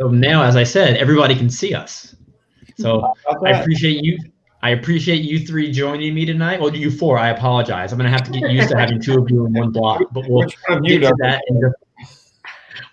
So now, as I said, everybody can see us. So I appreciate you. I appreciate you three joining me tonight. Well, you four, I apologize. I'm going to have to get used to having two of you in one block, but we'll get to that.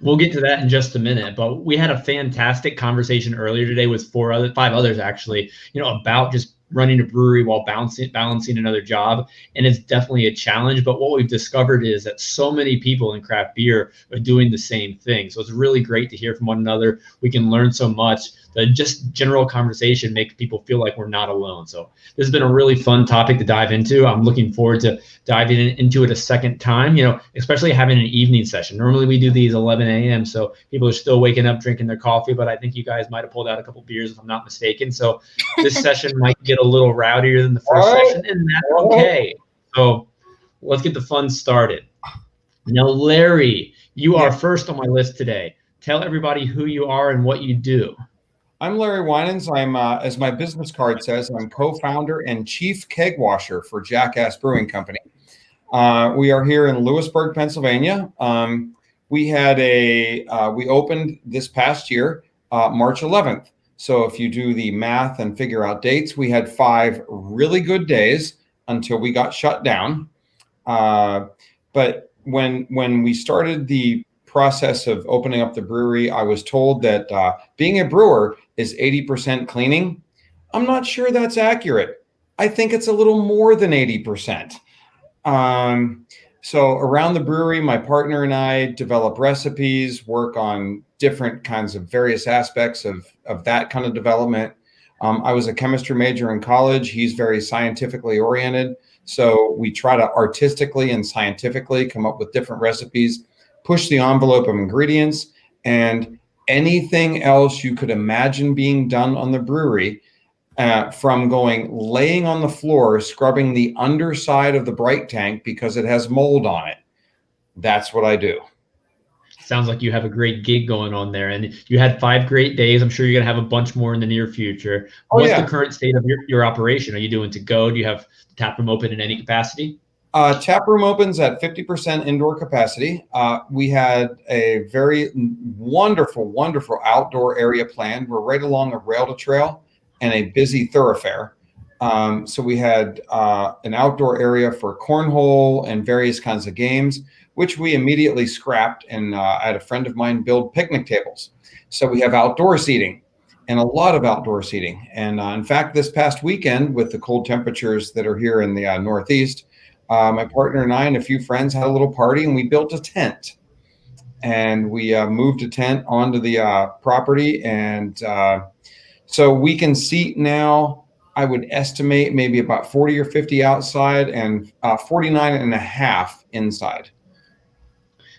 We'll get to that in just a minute. But we had a fantastic conversation earlier today with five others actually, about just running a brewery while balancing another job. And it's definitely a challenge. But what we've discovered is that so many people in craft beer are doing the same thing. So it's really great to hear from one another. We can learn so much. The just general conversation makes people feel like we're not alone. So this has been a really fun topic to dive into. I'm looking forward to diving into it a second time, especially having an evening session. Normally we do these 11 a.m. So people are still waking up, drinking their coffee, but I think you guys might have pulled out a couple beers if I'm not mistaken. So this session might get a little rowdier than the first session, and that's okay. So let's get the fun started. Now, Larry, you are first on my list today. Tell everybody who you are and what you do. I'm Larry Winans. I'm, as my business card says, I'm co-founder and chief keg washer for Jackass Brewing Company. We are here in Lewisburg, Pennsylvania. We opened this past year, March 11th. So if you do the math and figure out dates, we had 5 really good days until we got shut down. But when we started the process of opening up the brewery, I was told that being a brewer is 80% cleaning. I'm not sure that's accurate. I think it's a little more than 80%. So around the brewery, my partner and I develop recipes, work on different kinds of various aspects of that kind of development. I was a chemistry major in college. He's very scientifically oriented. So we try to artistically and scientifically come up with different recipes, push the envelope of ingredients, and anything else you could imagine being done on the brewery, from laying on the floor, scrubbing the underside of the bright tank because it has mold on it. That's what I do. Sounds like you have a great gig going on there, and you had 5 great days. I'm sure you're going to have a bunch more in the near future. What's the current state of your operation? Are you doing to go? Do you have the tap room open in any capacity? Tap room opens at 50% indoor capacity. We had a very wonderful outdoor area planned. We're right along a rail to trail and a busy thoroughfare. So we had an outdoor area for cornhole and various kinds of games, which we immediately scrapped, and I had a friend of mine build picnic tables. So we have outdoor seating, and a lot of outdoor seating. And in fact, this past weekend, with the cold temperatures that are here in the Northeast, my partner and I and a few friends had a little party, and we built a tent. And we moved a tent onto the property. And so we can seat now, I would estimate maybe about 40 or 50 outside and 49 and a half inside.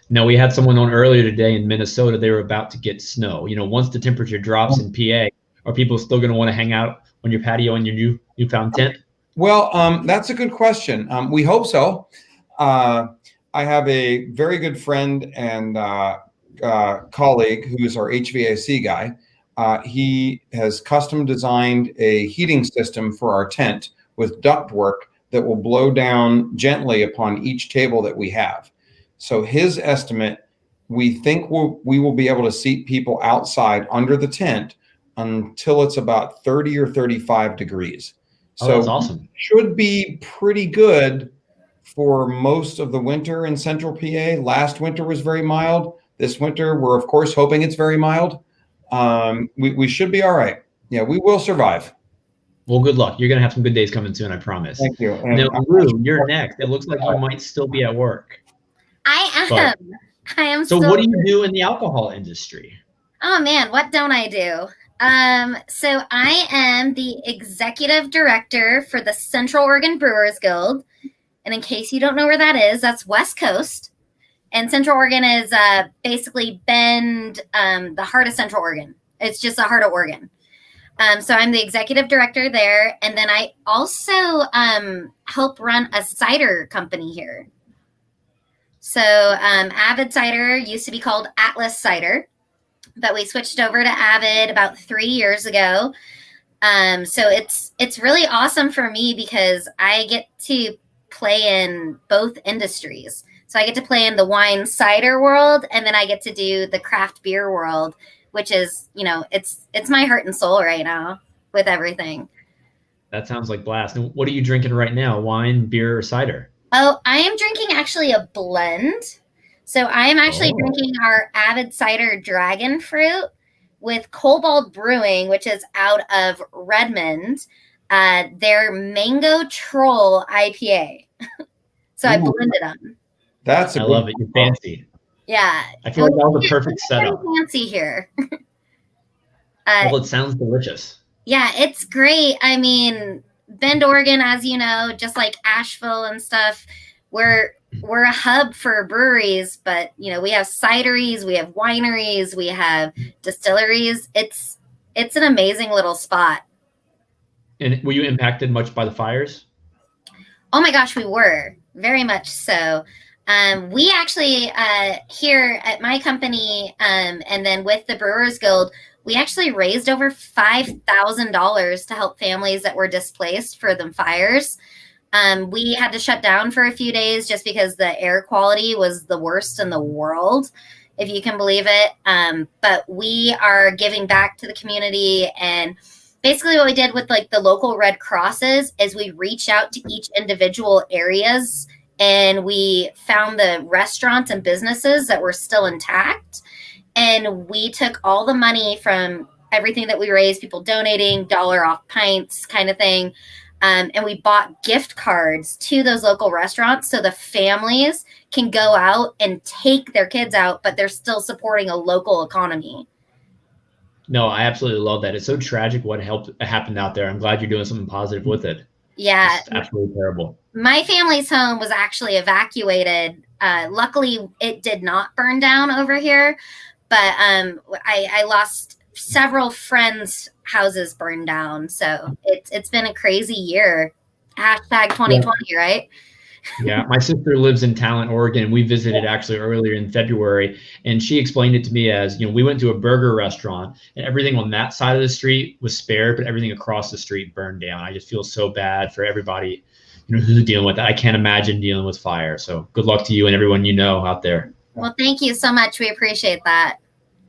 Now, we had someone on earlier today in Minnesota. They were about to get snow. Once the temperature drops in PA, are people still going to want to hang out on your patio in your newfound tent? Well, that's a good question. We hope so. I have a very good friend and colleague who's our HVAC guy. He has custom designed a heating system for our tent with ductwork that will blow down gently upon each table that we have. So his estimate, we think we will be able to seat people outside under the tent until it's about 30 or 35 degrees. So that's awesome. Should be pretty good for most of the winter in central PA. Last winter was very mild. This winter, we're of course hoping it's very mild. We should be all right. Yeah, we will survive. Well, good luck. You're going to have some good days coming soon, I promise. Thank you. And now, Lou, you're next. It looks like you might still be at work. I am. So what do you do in the alcohol industry? Oh, man, what don't I do? So I am the executive director for the Central Oregon Brewers Guild. And in case you don't know where that is, that's West Coast. And Central Oregon is basically Bend, the heart of Central Oregon. It's just the heart of Oregon. So I'm the executive director there. And then I also help run a cider company here. So AVID Cider used to be called Atlas Cider, but we switched over to AVID about 3 years ago. So it's really awesome for me because I get to play in both industries. So I get to play in the wine cider world, and then I get to do the craft beer world, which is, it's my heart and soul right now with everything. That sounds like blast. And what are you drinking right now? Wine, beer, or cider? Oh, I am drinking actually a blend. So I am actually drinking our AVID Cider Dragon Fruit with Cobalt Brewing, which is out of Redmond, their Mango Troll IPA. So I blended them. I love it. You're fancy. Yeah. I feel like that was a perfect setup. Fancy here. Well, it sounds delicious. Yeah, it's great. I mean, Bend, Oregon, as you know, just like Asheville and stuff, we're a hub for breweries, but we have cideries, we have wineries, we have distilleries. It's an amazing little spot. And were you impacted much by the fires? Oh my gosh, we were very much so. We actually here at my company, and then with the Brewers Guild, we actually raised over $5,000 to help families that were displaced for the fires. We had to shut down for a few days just because the air quality was the worst in the world, if you can believe it. But we are giving back to the community, and basically what we did with like the local Red Crosses is we reached out to each individual areas, and we found the restaurants and businesses that were still intact. And we took all the money from everything that we raised, people donating, $1 off pints kind of thing. And we bought gift cards to those local restaurants so the families can go out and take their kids out, but they're still supporting a local economy. No, I absolutely love that. It's so tragic what happened out there. I'm glad you're doing something positive with it. Yeah. It's absolutely terrible. My family's home was actually evacuated. Luckily, it did not burn down over here, but I lost several friends' houses burned down. So it's been a crazy year. Hashtag 2020, right? Yeah, my sister lives in Talent, Oregon. We visited actually earlier in February, and she explained it to me as, we went to a burger restaurant and everything on that side of the street was spared, but everything across the street burned down. I just feel so bad for everybody, who's dealing with that. I can't imagine dealing with fire. So good luck to you and everyone out there. Well, thank you so much. We appreciate that.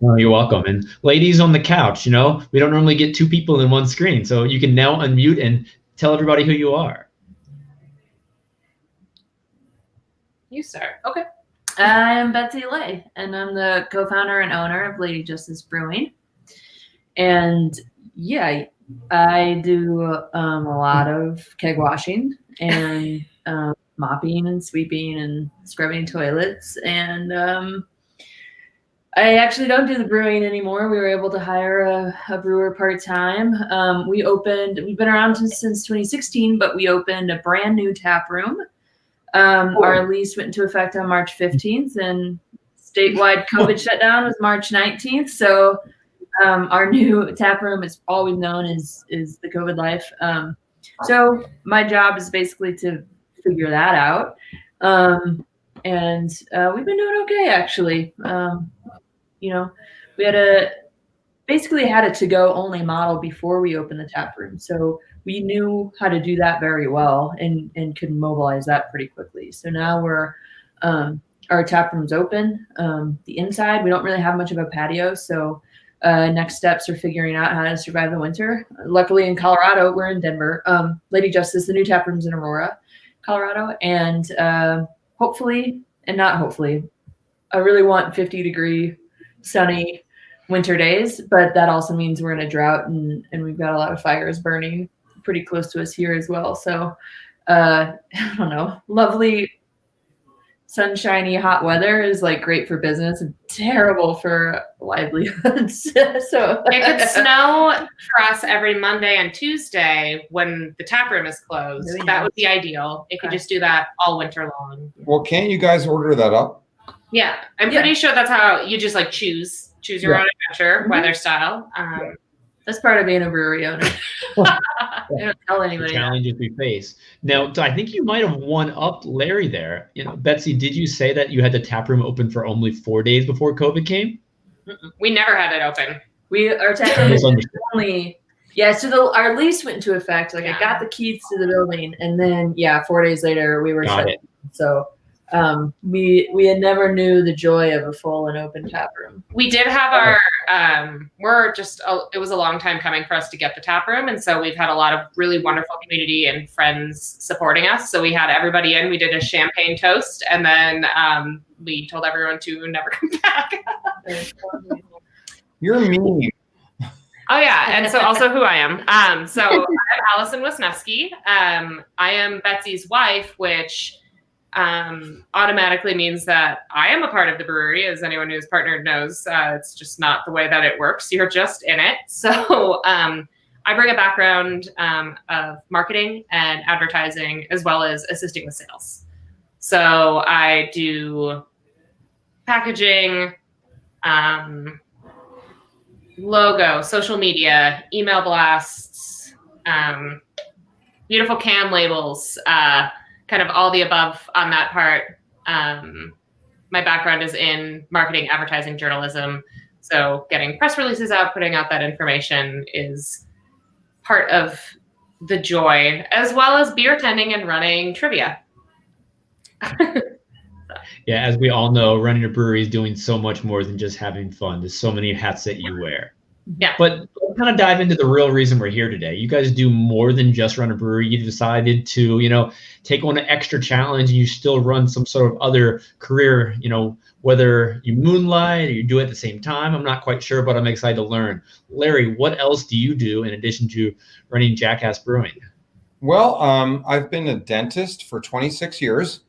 Oh, you're welcome. And ladies on the couch, we don't normally get two people in one screen. So you can now unmute and tell everybody who you are. You start. Okay. I'm Betsy Lay, and I'm the co-founder and owner of Lady Justice Brewing. And yeah, I do a lot of keg washing and mopping and sweeping and scrubbing toilets. And I actually don't do the brewing anymore. We were able to hire a brewer part-time. We've been around since 2016, but we opened a brand new tap room. Our lease went into effect on March 15th, and statewide COVID shutdown was March 19th. So our new tap room is all we've known is the COVID life. So my job is basically to figure that out. And we've been doing okay, actually. We had basically had a to-go only model before we opened the tap room. So we knew how to do that very well and could mobilize that pretty quickly. So now our tap room's open. The inside, we don't really have much of a patio. So next steps are figuring out how to survive the winter. Luckily in Colorado, we're in Denver. Lady Justice, the new tap room's in Aurora, Colorado. And hopefully, and not hopefully, I really want 50-degree sunny winter days, but that also means we're in a drought and we've got a lot of fires burning pretty close to us here as well. So I don't know, lovely sunshiny hot weather is like great for business and terrible for livelihoods. So it could snow for us every Monday and Tuesday when the tap room is closed. Really That nice. would be ideal. It could just do that all winter long. Well, can't you guys order that up? Yeah, I'm pretty sure that's how you just like choose your own adventure, weather style. That's part of being a brewery owner. I don't tell anybody. The challenges we face. Now, I think you might have one-upped Larry there. You know, Betsy, did you say that you had the tap room open for only 4 days before COVID came? We never had it open. Our tap room is only so our lease went into effect. Like I got the keys to the building, and then 4 days later we were shut. So we had never knew the joy of a full and open tap room. We did have our it was a long time coming for us to get the tap room, and so we've had a lot of really wonderful community and friends supporting us. So we had everybody in. We did a champagne toast, and then we told everyone to never come back. You're mean. Oh yeah, and so also who I am. So I'm Alison Wisneski. I am Betsy's wife, which automatically means that I am a part of the brewery. As anyone who's partnered knows, it's just not the way that it works. You're just in it. So I bring a background of marketing and advertising, as well as assisting with sales. So I do packaging, logo, social media, email blasts, beautiful can labels, kind of all the above on that part. My background is in marketing, advertising, journalism. So getting press releases out, putting out that information is part of the joy, as well as beer tending and running trivia. Yeah, as we all know, running a brewery is doing so much more than just having fun. There's so many hats that you wear. Yeah. But let's kind of dive into the real reason we're here today. You guys do more than just run a brewery. You decided to, take on an extra challenge, and you still run some sort of other career, whether you moonlight or you do it at the same time. I'm not quite sure, but I'm excited to learn. Larry, what else do you do in addition to running Jackass Brewing? Well, I've been a dentist for 26 years.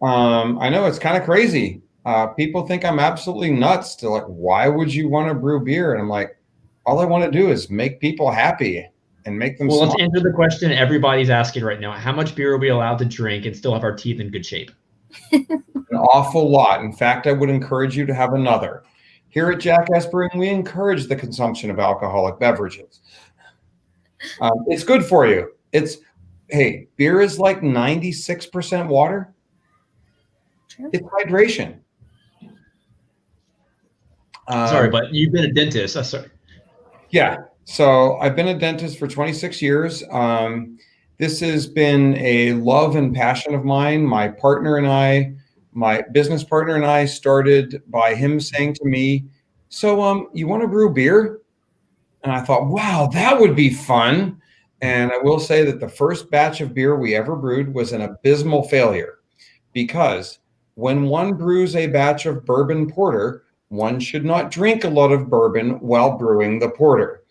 I know it's kind of crazy. People think I'm absolutely nuts. They're like, why would you want to brew beer? And I'm like, all I want to do is make people happy and make them smile. Let's answer the question everybody's asking right now. How much beer are we allowed to drink and still have our teeth in good shape? An awful lot. In fact, I would encourage you to have another. Here at Jackass Brewing, we encourage the consumption of alcoholic beverages. It's good for you. Beer is like 96% water. It's hydration. Sorry, but you've been a dentist. Sorry. Yeah. So I've been a dentist for 26 years. This has been a love and passion of mine. My business partner and I started by him saying to me, so you want to brew beer? And I thought, wow, that would be fun. And I will say that the first batch of beer we ever brewed was an abysmal failure, because when one brews a batch of bourbon porter, one should not drink a lot of bourbon while brewing the porter.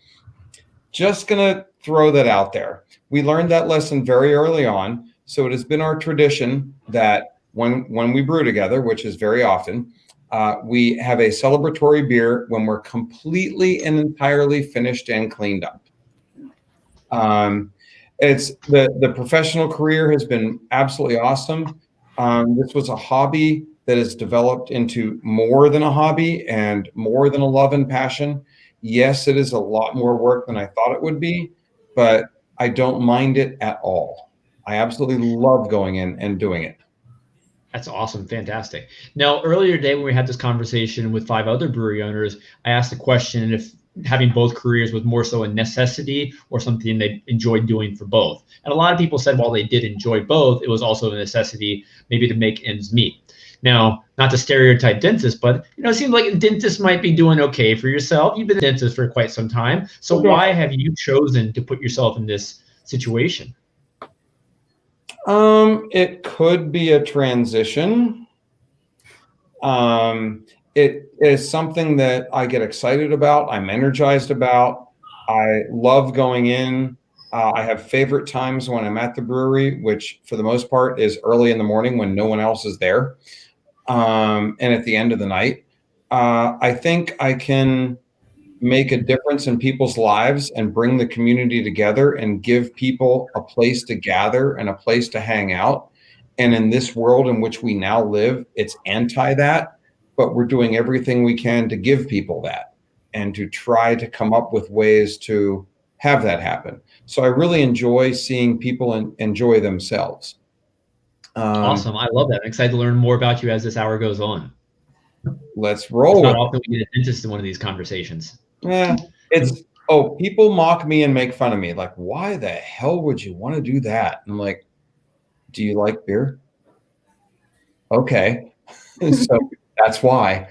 Just going to throw that out there. We learned that lesson very early on. So it has been our tradition that when we brew together, which is very often, we have a celebratory beer when we're completely and entirely finished and cleaned up. It's the professional career has been absolutely awesome. This was a hobby that has developed into more than a hobby and more than a love and passion. Yes, it is a lot more work than I thought it would be, but I don't mind it at all. I absolutely love going in and doing it. That's awesome. Fantastic. Now, earlier today when we had this conversation with 5 other brewery owners, I asked the question if having both careers was more so a necessity or something they enjoyed doing for both. And a lot of people said while they did enjoy both, it was also a necessity maybe to make ends meet. Now, not to stereotype dentists, but it seems like a dentist might be doing okay for yourself. You've been a dentist for quite some time. So why have you chosen to put yourself in this situation? It could be a transition. It is something that I get excited about. I'm energized about. I love going in I have favorite times when I'm at the brewery, which for the most part is early in the morning when no one else is there, and at the end of the night. I think I can make a difference in people's lives and bring the community together and give people a place to gather and a place to hang out. And in this world in which we now live, it's anti that, but we're doing everything we can to give people that and to try to come up with ways to have that happen. So I really enjoy seeing people enjoy themselves. Awesome. I love that. I'm excited to learn more about you as this hour goes on. Let's roll. It's not often we get a dentist in one of these conversations. People mock me and make fun of me. Like, why the hell would you want to do that? And I'm like, do you like beer? Okay. So that's why.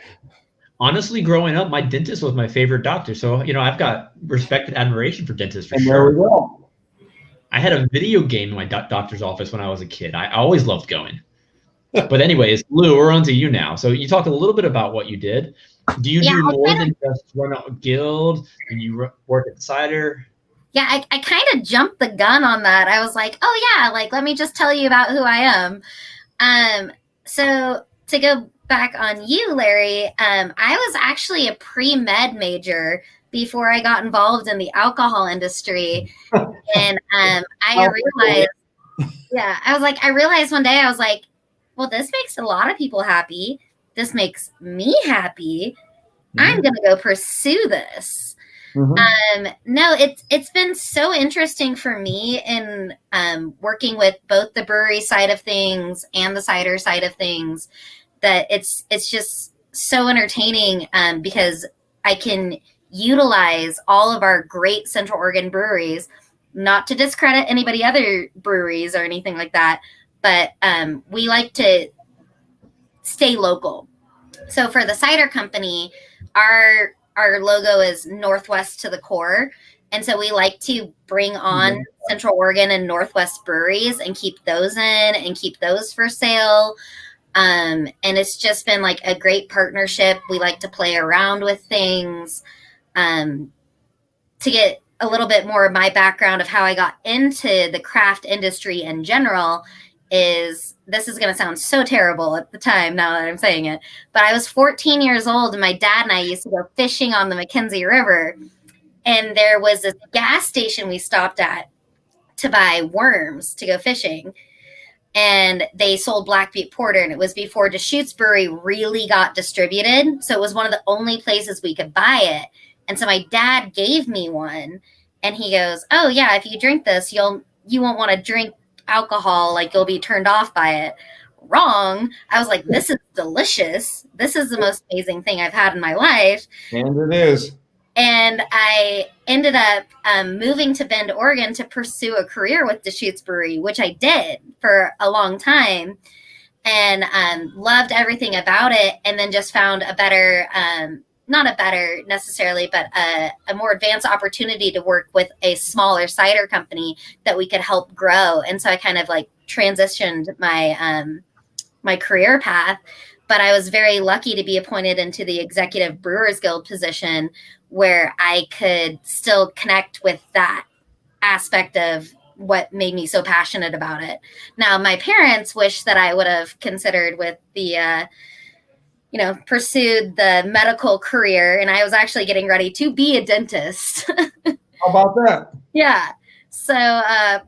Honestly, growing up, my dentist was my favorite doctor. So, I've got respect and admiration for dentists for and sure. There we go. I had a video game in my doctor's office when I was a kid. I always loved going. But anyways, Lou, we're on to you now. So you talked a little bit about what you did. Do you do more than just run a guild and you work at Cider? Yeah, I kind of jumped the gun on that. I was like, oh yeah, like, let me just tell you about who I am. So to go back on you, Larry, I was actually a pre-med major before I got involved in the alcohol industry. And I realized one day, I was like, well, this makes a lot of people happy. This makes me happy. Mm-hmm. I'm going to go pursue this. Mm-hmm. No, it's been so interesting for me in working with both the brewery side of things and the cider side of things, that it's just so entertaining because I can utilize all of our great Central Oregon breweries, not to discredit anybody other breweries or anything like that, but we like to stay local. So for the cider company, our logo is Northwest to the core. And so we like to bring on Central Oregon and Northwest breweries and keep those in and keep those for sale. And it's just been like a great partnership. We like to play around with things. To get a little bit more of my background of how I got into the craft industry in general, this is going to sound so terrible at the time now that I'm saying it, but I was 14 years old and my dad and I used to go fishing on the Mackenzie River, and there was this gas station we stopped at to buy worms to go fishing, and they sold Black Butte Porter, and it was before Deschutes Brewery really got distributed, so it was one of the only places we could buy it. And so my dad gave me one, and he goes, oh yeah, if you drink this, you won't want to drink alcohol, like you'll be turned off by it. Wrong. I was like, this is delicious. This is the most amazing thing I've had in my life. And it is. And I ended up moving to Bend, Oregon to pursue a career with Deschutes Brewery, which I did for a long time, and loved everything about it. And then just found a better, not a better necessarily, but a more advanced opportunity to work with a smaller cider company that we could help grow. And so I kind of like transitioned my my career path, but I was very lucky to be appointed into the Executive Brewers Guild position, where I could still connect with that aspect of what made me so passionate about it. Now, my parents wish that I would have considered with the pursued the medical career, and I was actually getting ready to be a dentist. How about that? Yeah. So,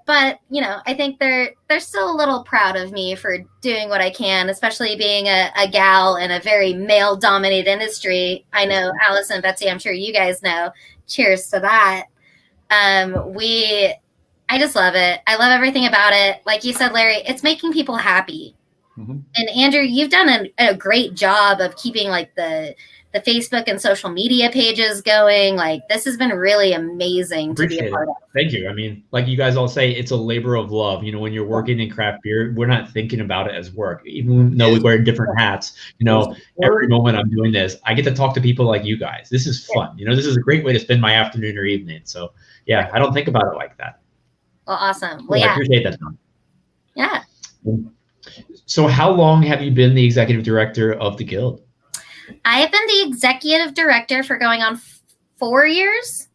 but I think they're still a little proud of me for doing what I can, especially being a gal in a very male-dominated industry. I know Alison and Betsy, I'm sure you guys know. Cheers to that. I just love it. I love everything about it. Like you said, Larry, it's making people happy. Mm-hmm. And Andrew, you've done a great job of keeping like the Facebook and social media pages going. Like, this has been really amazing to be a part of. Thank you. I mean, like you guys all say, it's a labor of love. When you're working in craft beer, we're not thinking about it as work, even though we wear different hats. Every moment I'm doing this, I get to talk to people like you guys. This is fun. This is a great way to spend my afternoon or evening. So yeah, I don't think about it like that. Well, awesome. Well, I appreciate that, Tom. Yeah. So how long have you been the executive director of the Guild? I have been the executive director for going on 4 years.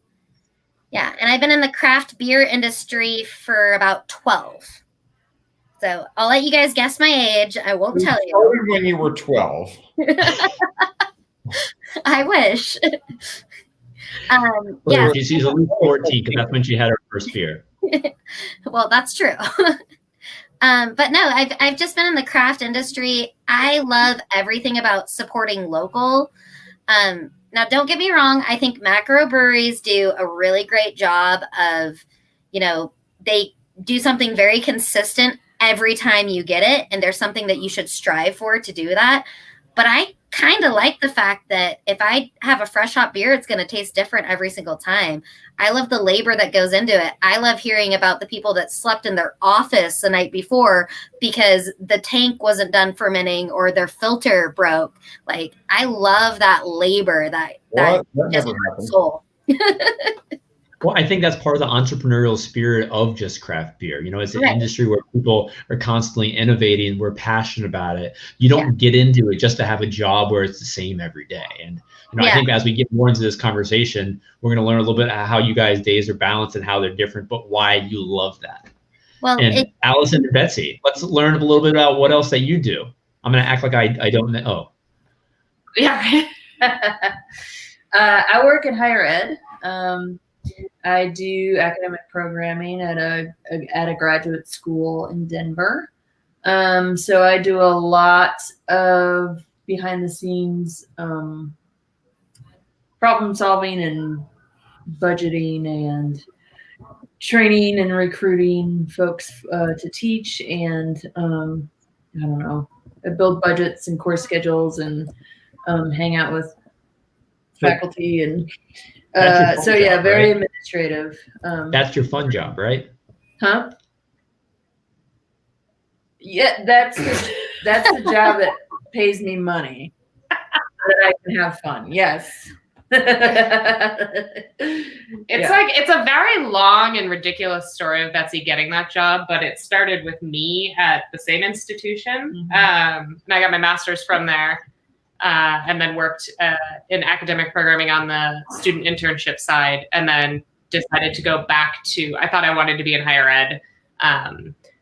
Yeah. And I've been in the craft beer industry for about 12. So I'll let you guys guess my age. I won't tell you. Started when you were 12. I wish. Yeah. She's at least 14 because that's when she had her first beer. Well, that's true. But no, I've just been in the craft industry. I love everything about supporting local. Now, don't get me wrong. I think macro breweries do a really great job of, they do something very consistent every time you get it. And there's something that you should strive for to do that. But I kind of like the fact that if I have a fresh hop beer, it's going to taste different every single time. I love the labor that goes into it. I love hearing about the people that slept in their office the night before because the tank wasn't done fermenting or their filter broke. Like, I love that labor that just hurts soul. Well, I think that's part of the entrepreneurial spirit of just craft beer. It's an industry where people are constantly innovating. We're passionate about it. You don't get into it just to have a job where it's the same every day. And I think as we get more into this conversation, we're going to learn a little bit how you guys' days are balanced and how they're different, but why you love that. Well, and Alison and Betsy, let's learn a little bit about what else that you do. I'm going to act like I don't know. Oh. Yeah. I work in higher ed. I do academic programming at a graduate school in Denver. So I do a lot of behind the scenes problem solving and budgeting and training and recruiting folks to teach. And I don't know, I build budgets and course schedules and hang out with faculty and very administrative. That's your fun job, right? Huh? Yeah, that's the job that pays me money that I can have fun. Yes. It's a very long and ridiculous story of Betsy getting that job, but it started with me at the same institution. And I got my master's from there. And then worked in academic programming on the student internship side, and then decided to go back to, I thought I wanted to be in higher ed.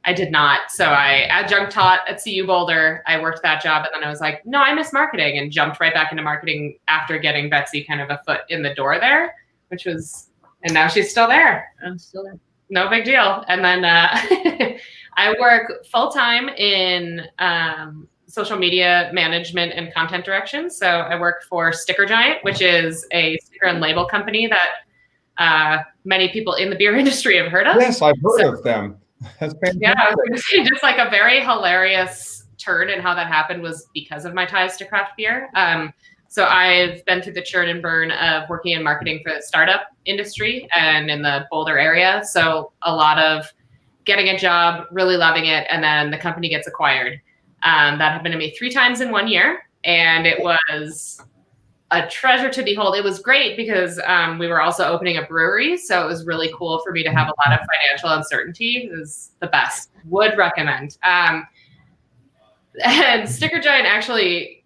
I did not. So I adjunct taught at CU Boulder. I worked that job, and then I was like, no, I miss marketing, and jumped right back into marketing after getting Betsy kind of a foot in the door there, and now she's still there. I'm still there. No big deal. And then I work full-time in social media management and content direction. So I work for Sticker Giant, which is a sticker and label company that many people in the beer industry have heard of. Yes, I've heard of them. That's fantastic. Yeah, I was going to say, just like a very hilarious turn in how that happened was because of my ties to craft beer. So I've been through the churn and burn of working in marketing for the startup industry and in the Boulder area. So a lot of getting a job, really loving it, and then the company gets acquired. That happened to me 3 times in 1 year, and it was a treasure to behold. It was great because we were also opening a brewery, so it was really cool for me to have a lot of financial uncertainty. It was the best. Would recommend. And Sticker Giant actually,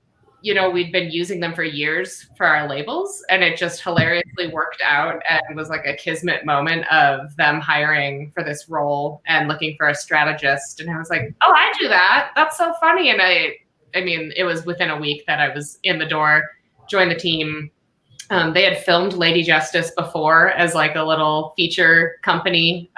we'd been using them for years for our labels, and it just hilariously worked out and was like a kismet moment of them hiring for this role and looking for a strategist. And I was like, oh, I do that. That's so funny. And I mean, it was within a week that I was in the door, joined the team. They had filmed Lady Justice before as like a little feature company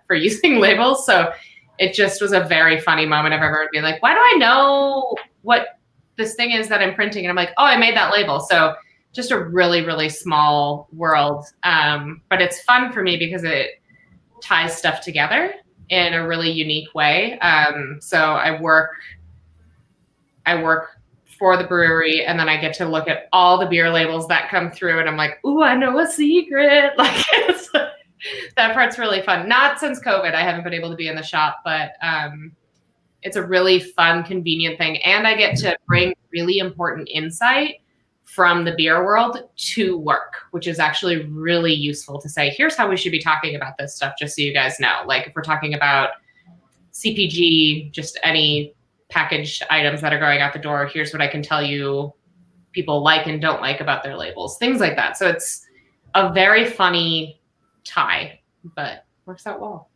for using labels. So it just was a very funny moment of everyone being like, why do I know what this thing is that I'm printing? And I'm like, oh, I made that label. So just a really, really small world. But it's fun for me because it ties stuff together in a really unique way. So I work for the brewery, and then I get to look at all the beer labels that come through, and I'm like, ooh, I know a secret. Like, that part's really fun. Not since COVID, I haven't been able to be in the shop, but it's a really fun, convenient thing. And I get to bring really important insight from the beer world to work, which is actually really useful to say, here's how we should be talking about this stuff, just so you guys know. Like if we're talking about CPG, just any packaged items that are going out the door, here's what I can tell you people like and don't like about their labels, things like that. So it's a very funny tie but works out well.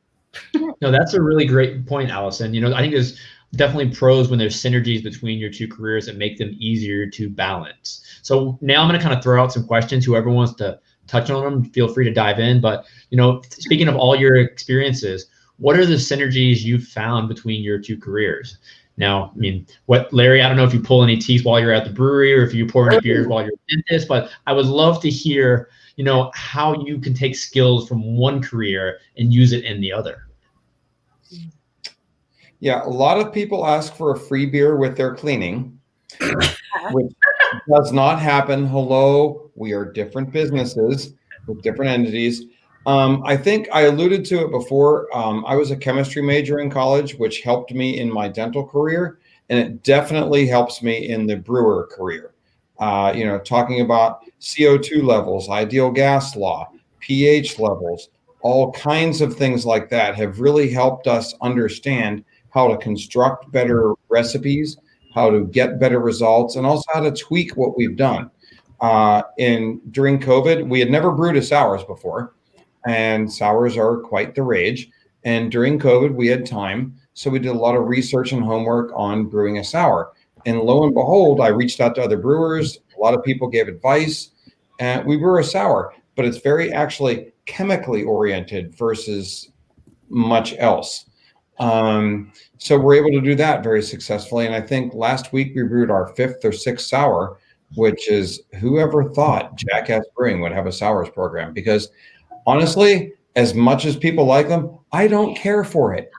No, that's a really great point, Allison. I think there's definitely pros when there's synergies between your two careers that make them easier to balance. So now I'm going to kind of throw out some questions. Whoever wants to touch on them, feel free to dive in. But, speaking of all your experiences, what are the synergies you've found between your two careers? Now, Larry, I don't know if you pull any teeth while you're at the brewery or if you pour any beers while you're in this, but I would love to hear, how you can take skills from one career and use it in the other. Yeah, a lot of people ask for a free beer with their cleaning, which does not happen. Hello, we are different businesses with different entities. I think I alluded to it before. I was a chemistry major in college, which helped me in my dental career, and it definitely helps me in the brewer career. Talking about CO2 levels, ideal gas law, pH levels, all kinds of things like that have really helped us understand how to construct better recipes, how to get better results, and also how to tweak what we've done. During COVID, we had never brewed a sours before, and sours are quite the rage. And during COVID, we had time, so we did a lot of research and homework on brewing a sour. And lo and behold, I reached out to other brewers. A lot of people gave advice, and we brew a sour, but it's very actually chemically oriented versus much else. So we're able to do that very successfully. And I think last week we brewed our 5th or 6th sour, which is, whoever thought Jackass Brewing would have a sours program? Because honestly, as much as people like them, I don't care for it.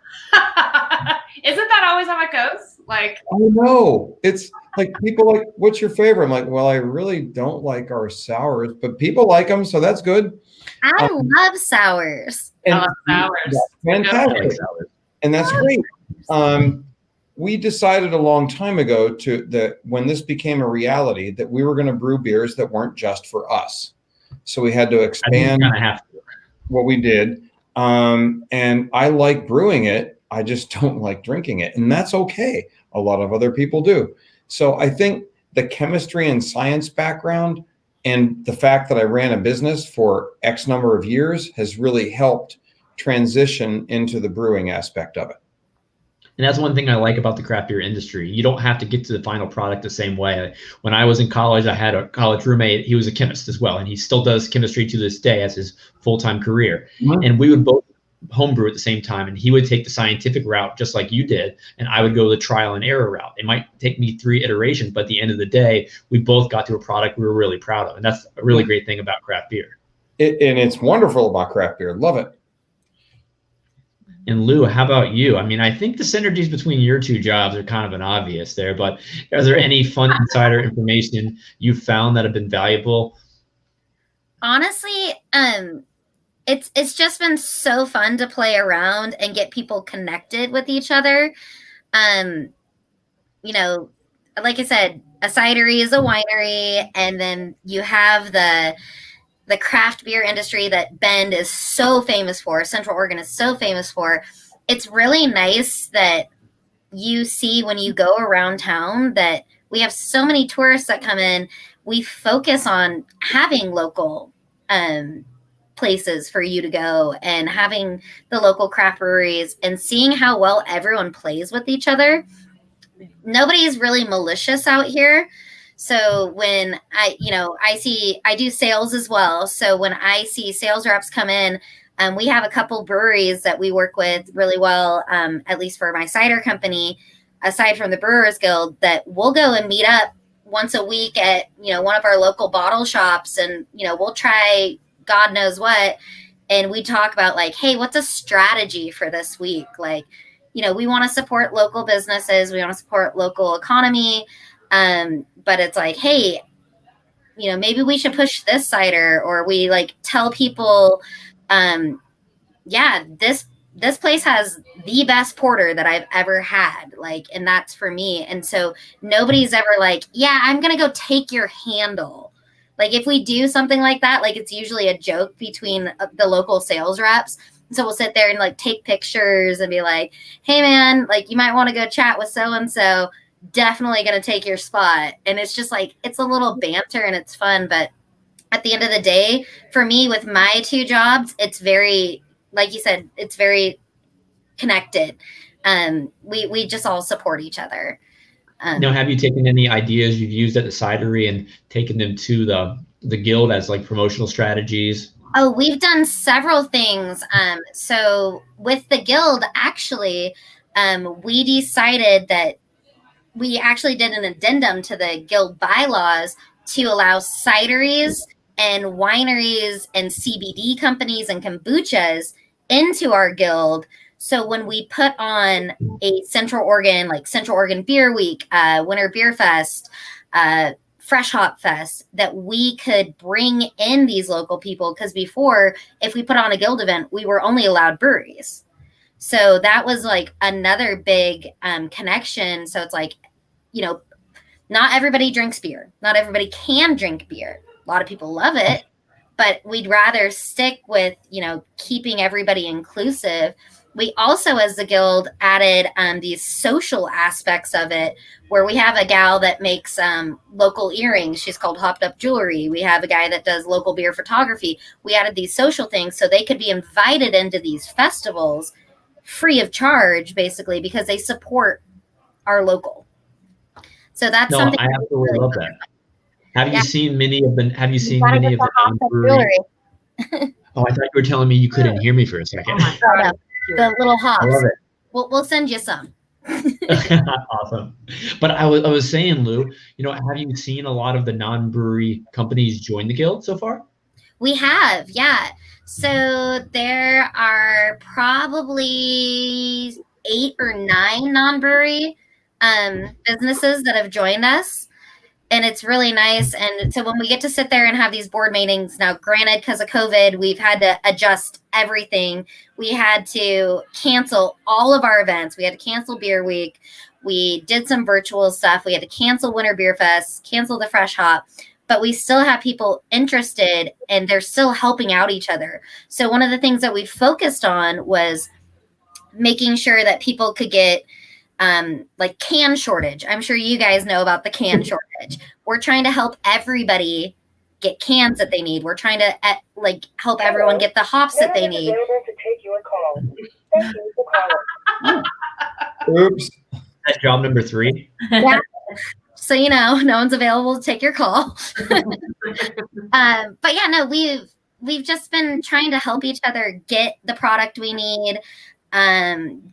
Isn't that always how it goes? I know. It's like people like, what's your favorite? I'm like, well, I really don't like our sours, but people like them, so that's good. I love sours. I love sours. Fantastic. And that's great. We decided a long time ago that when this became a reality, that we were going to brew beers that weren't just for us. So we had to expand what we did. And I like brewing it. I just don't like drinking it. And that's okay. A lot of other people do. So I think the chemistry and science background and the fact that I ran a business for X number of years has really helped transition into the brewing aspect of it. And that's one thing I like about the craft beer industry. You don't have to get to the final product the same way. When I was in college, I had a college roommate. He was a chemist as well, and he still does chemistry to this day as his full-time career. Mm-hmm. And we would both homebrew at the same time, and he would take the scientific route just like you did, and I would go the trial and error route. It might take me 3 iterations, but at the end of the day, we both got to a product we were really proud of. And that's a really great thing about craft beer. And it's wonderful about craft beer. Love it. And Lou, how about you? I think the synergies between your two jobs are kind of an obvious there, but is there any fun insider information you found that have been valuable? Honestly, it's just been so fun to play around and get people connected with each other. Like I said, a cidery is a winery, and then you have the craft beer industry that Bend is so famous for, Central Oregon is so famous for. It's really nice that you see when you go around town that we have so many tourists that come in. We focus on having local places for you to go and having the local craft breweries and seeing how well everyone plays with each other. Nobody's really malicious out here. So when I do sales as well. So when I see sales reps come in, we have a couple breweries that we work with really well, at least for my cider company, aside from the Brewers Guild, that we'll go and meet up once a week at, one of our local bottle shops, and, we'll try God knows what. And we talk about like, hey, what's a strategy for this week? Like, we want to support local businesses. We want to support local economy. But it's like, hey, maybe we should push this cider, or we like tell people, this place has the best porter that I've ever had. Like, and that's for me. And so nobody's ever like, yeah, I'm going to go take your handle. Like if we do something like that, like it's usually a joke between the local sales reps. So we'll sit there and like take pictures and be like, hey man, like you might want to go chat with so-and-so. Definitely going to take your spot. And it's just like, it's a little banter and it's fun. But at the end of the day, for me with my two jobs, it's very like you said, it's very connected. We just all support each other. Now, have you taken any ideas you've used at the cidery and taken them to the guild as like promotional strategies? Oh, we've done several things. So with the guild, actually, we decided that we actually did an addendum to the guild bylaws to allow cideries and wineries and CBD companies and kombuchas into our guild. So when we put on a Central Oregon Beer Week, Winter Beer Fest, Fresh Hop Fest, that we could bring in these local people. Because before, if we put on a guild event, we were only allowed breweries. So that was like another big connection. So it's like, not everybody drinks beer. Not everybody can drink beer. A lot of people love it, but we'd rather stick with, keeping everybody inclusive. We also, as the guild, added these social aspects of it, where we have a gal that makes local earrings. She's called Hopped Up Jewelry. We have a guy that does local beer photography. We added these social things so they could be invited into these festivals free of charge, basically, because they support our local. So that's something I absolutely really love that. Have you seen many of the non-brewery? Oh, I thought you were telling me you couldn't hear me for a second. Oh my God. The little hops. I love it. We'll send you some. Awesome. But I was saying, Lou, have you seen a lot of the non-brewery companies join the guild so far? We have, yeah. So there are probably 8 or 9 non-brewery businesses that have joined us. And it's really nice. And so when we get to sit there and have these board meetings, now granted, because of COVID, we've had to adjust everything. We had to cancel all of our events. We had to cancel Beer Week. We did some virtual stuff. We had to cancel Winter Beer Fest, cancel the Fresh Hop. But we still have people interested, and they're still helping out each other. So one of the things that we focused on was making sure that people could get like can shortage. I'm sure you guys know about the can shortage. We're trying to help everybody get cans that they need. We're trying to help everyone get the hops that they need. To take your call. Thank you for calling. Oops. That's job number 3. Yeah. So, no one's available to take your call. But yeah, no, we've just been trying to help each other get the product we need,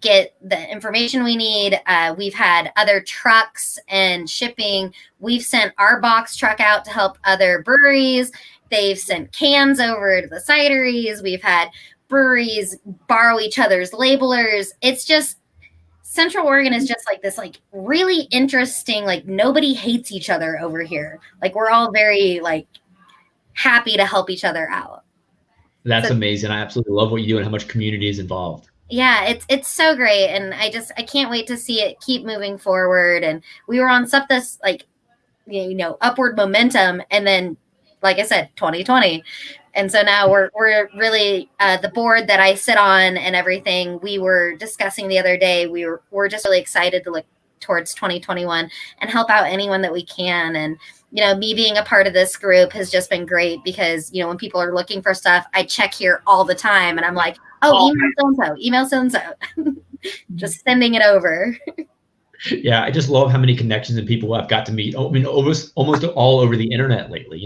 get the information we need. We've had other trucks and shipping. We've sent our box truck out to help other breweries. They've sent cans over to the cideries. We've had breweries borrow each other's labelers. It's just, Central Oregon is just like this, really interesting, nobody hates each other over here. We're all very happy to help each other out. That's amazing. I absolutely love what you do and how much community is involved. Yeah, it's so great. And I can't wait to see it keep moving forward. And we were on this upward momentum. And then, like I said, 2020. And so now we're really the board that I sit on and everything. We were discussing the other day. We're just really excited to look towards 2021 and help out anyone that we can. And me being a part of this group has just been great because when people are looking for stuff, I check here all the time, and I'm like, email so and so, just sending it over. Yeah, I just love how many connections and people I've got to meet. I mean, almost all over the internet lately.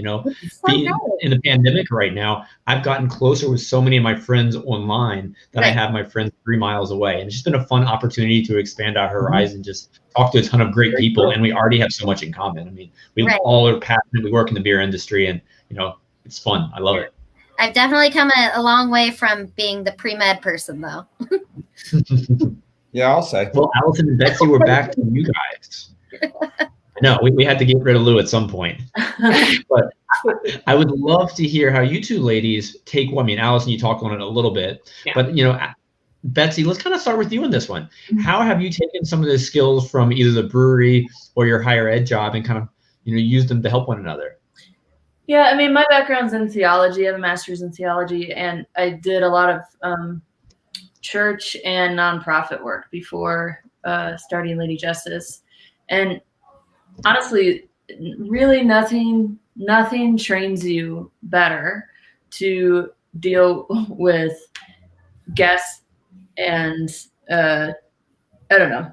Being in the pandemic right now, I've gotten closer with so many of my friends online that I have my friends 3 miles away, and it's just been a fun opportunity to expand our horizon, just talk to a ton of great people, and we already have so much in common. I mean, we all are passionate. We work in the beer industry, and it's fun. I love it. I've definitely come a long way from being the pre-med person, though. Yeah, I'll say. Well, Alison and Betsy, we're back to you guys. No, we had to get rid of Lou at some point. But I would love to hear how you two ladies take one. I mean, Alison, you talked on it a little bit. Yeah. But, Betsy, let's kind of start with you on this one. Mm-hmm. How have you taken some of the skills from either the brewery or your higher ed job and kind of, used them to help one another? Yeah, I mean, my background's in theology. I have a master's in theology, and I did a lot of church and nonprofit work before starting Lady Justice. And honestly, really nothing trains you better to deal with guests and I don't know,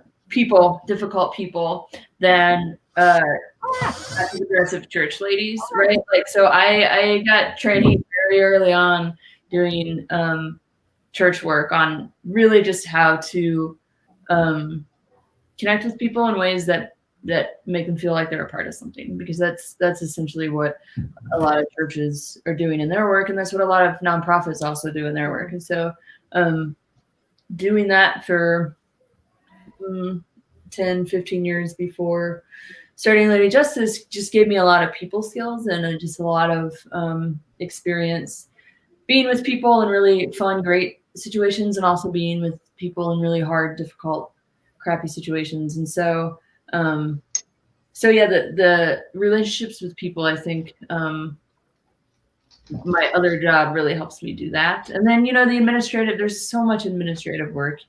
difficult people than aggressive church ladies, right? Like, so I got training very early on doing church work on really just how to connect with people in ways that make them feel like they're a part of something, because that's essentially what a lot of churches are doing in their work, and that's what a lot of nonprofits also do in their work. And so doing that for 10, 15 years before starting Lady Justice just gave me a lot of people skills and just a lot of experience being with people in really fun, great situations, and also being with people in really hard, difficult, crappy situations. And so, yeah, the relationships with people, I think, my other job really helps me do that. And then, there's so much administrative work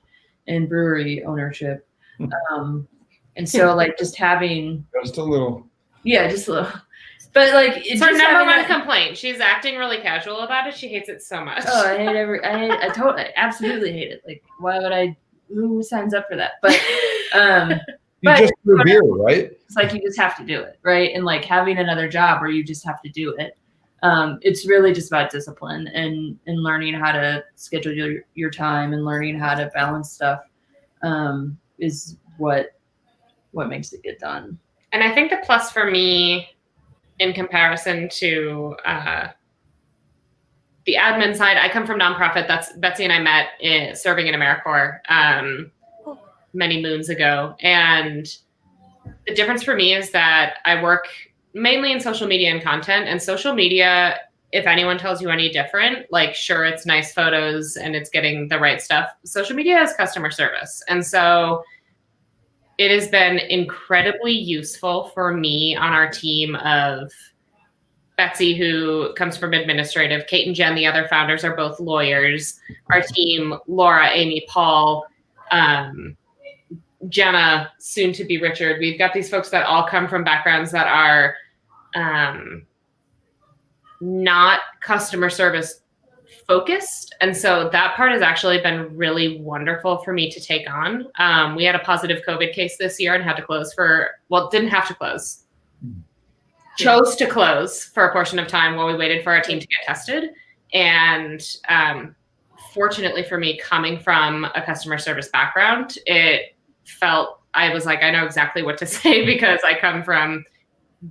in brewery ownership. And so like just having just a little. But like it's her number one complaint. She's acting really casual about it. She hates it so much. Oh, I totally absolutely hate it. Like, why would who signs up for that? But you just brew beer, right? It's like you just have to do it, right? And like having another job where you just have to do it. It's really just about discipline and learning how to schedule your time and learning how to balance stuff is what makes it get done. And I think the plus for me in comparison to the admin side, I come from nonprofit. That's Betsy and I met serving in AmeriCorps many moons ago. And the difference for me is that I work mainly in social media and content. And social media, if anyone tells you any different, like, sure, it's nice photos and it's getting the right stuff. Social media is customer service. And so it has been incredibly useful for me on our team of Betsy, who comes from administrative. Kate and Jen, the other founders, are both lawyers. Our team, Laura, Amy, Paul, Jenna, soon to be Richard. We've got these folks that all come from backgrounds that are not customer service focused. And so that part has actually been really wonderful for me to take on. We had a positive COVID case this year and had to close didn't have to close. Chose to close for a portion of time while we waited for our team to get tested. And fortunately for me, coming from a customer service background, I was like, I know exactly what to say because I come from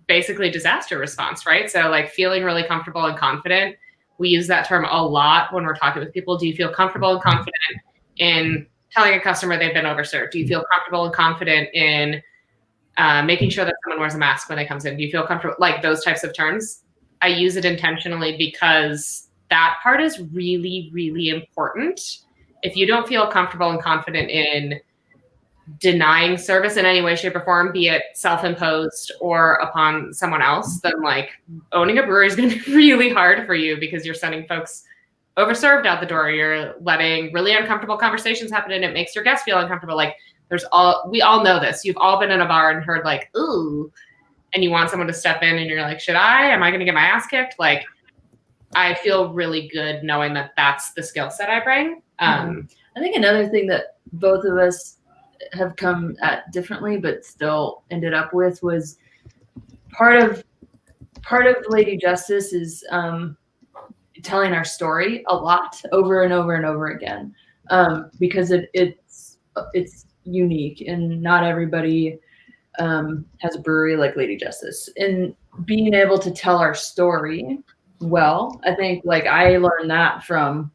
basically disaster response, right? So like feeling really comfortable and confident. We use that term a lot when we're talking with people. Do you feel comfortable and confident in telling a customer they've been overserved? Do you feel comfortable and confident in making sure that someone wears a mask when they comes in? Do you feel comfortable? Like those types of terms. I use it intentionally because that part is really, really important. If you don't feel comfortable and confident in denying service in any way, shape, or form, be it self-imposed or upon someone else, then like owning a brewery is going to be really hard for you because you're sending folks overserved out the door. You're letting really uncomfortable conversations happen and it makes your guests feel uncomfortable. Like we all know this. You've all been in a bar and heard like, ooh, and you want someone to step in and you're like, am I going to get my ass kicked? Like, I feel really good knowing that that's the skill set I bring. I think another thing that both of us have come at differently but still ended up with was part of Lady Justice is telling our story a lot over and over and over again, because it's unique and not everybody has a brewery like Lady Justice. And being able to tell our story well, I think like I learned that from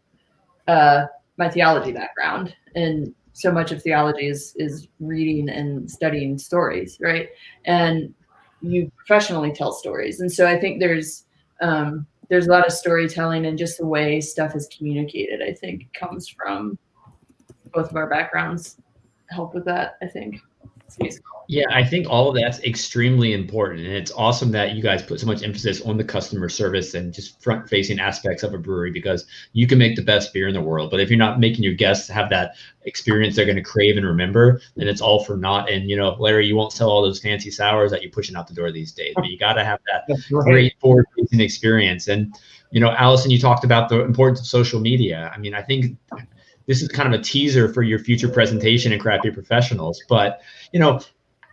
my theology background, and so much of theology is reading and studying stories, right? And you professionally tell stories. And so I think there's a lot of storytelling and just the way stuff is communicated, I think, comes from both of our backgrounds. Help with that, I think. Yeah, I think all of that's extremely important. And it's awesome that you guys put so much emphasis on the customer service and just front-facing aspects of a brewery, because you can make the best beer in the world. But if you're not making your guests have that experience they're going to crave and remember, then it's all for naught. And, Larry, you won't sell all those fancy sours that you're pushing out the door these days. But you got to have that great forward-facing experience. And, Alison, you talked about the importance of social media. I mean, I think this is kind of a teaser for your future presentation in Craft Beer Professionals. But,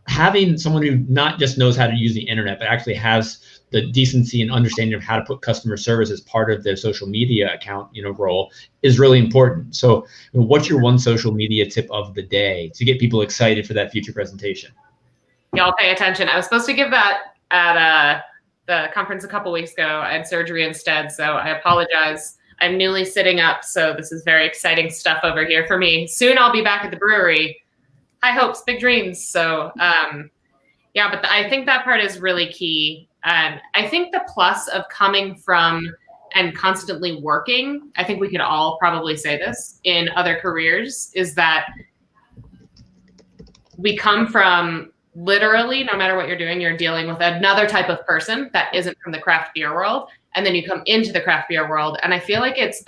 having someone who not just knows how to use the internet, but actually has the decency and understanding of how to put customer service as part of their social media account, role is really important. So what's your one social media tip of the day to get people excited for that future presentation? Y'all pay attention. I was supposed to give that at the conference a couple weeks ago. I had surgery instead, so I apologize. I'm newly sitting up, so this is very exciting stuff over here for me. Soon I'll be back at the brewery. High hopes, big dreams. So yeah, but I think that part is really key. And I think the plus of coming from and constantly working, I think we could all probably say this in other careers, is that we come from literally, no matter what you're doing, you're dealing with another type of person that isn't from the craft beer world. And then you come into the craft beer world. And I feel like it's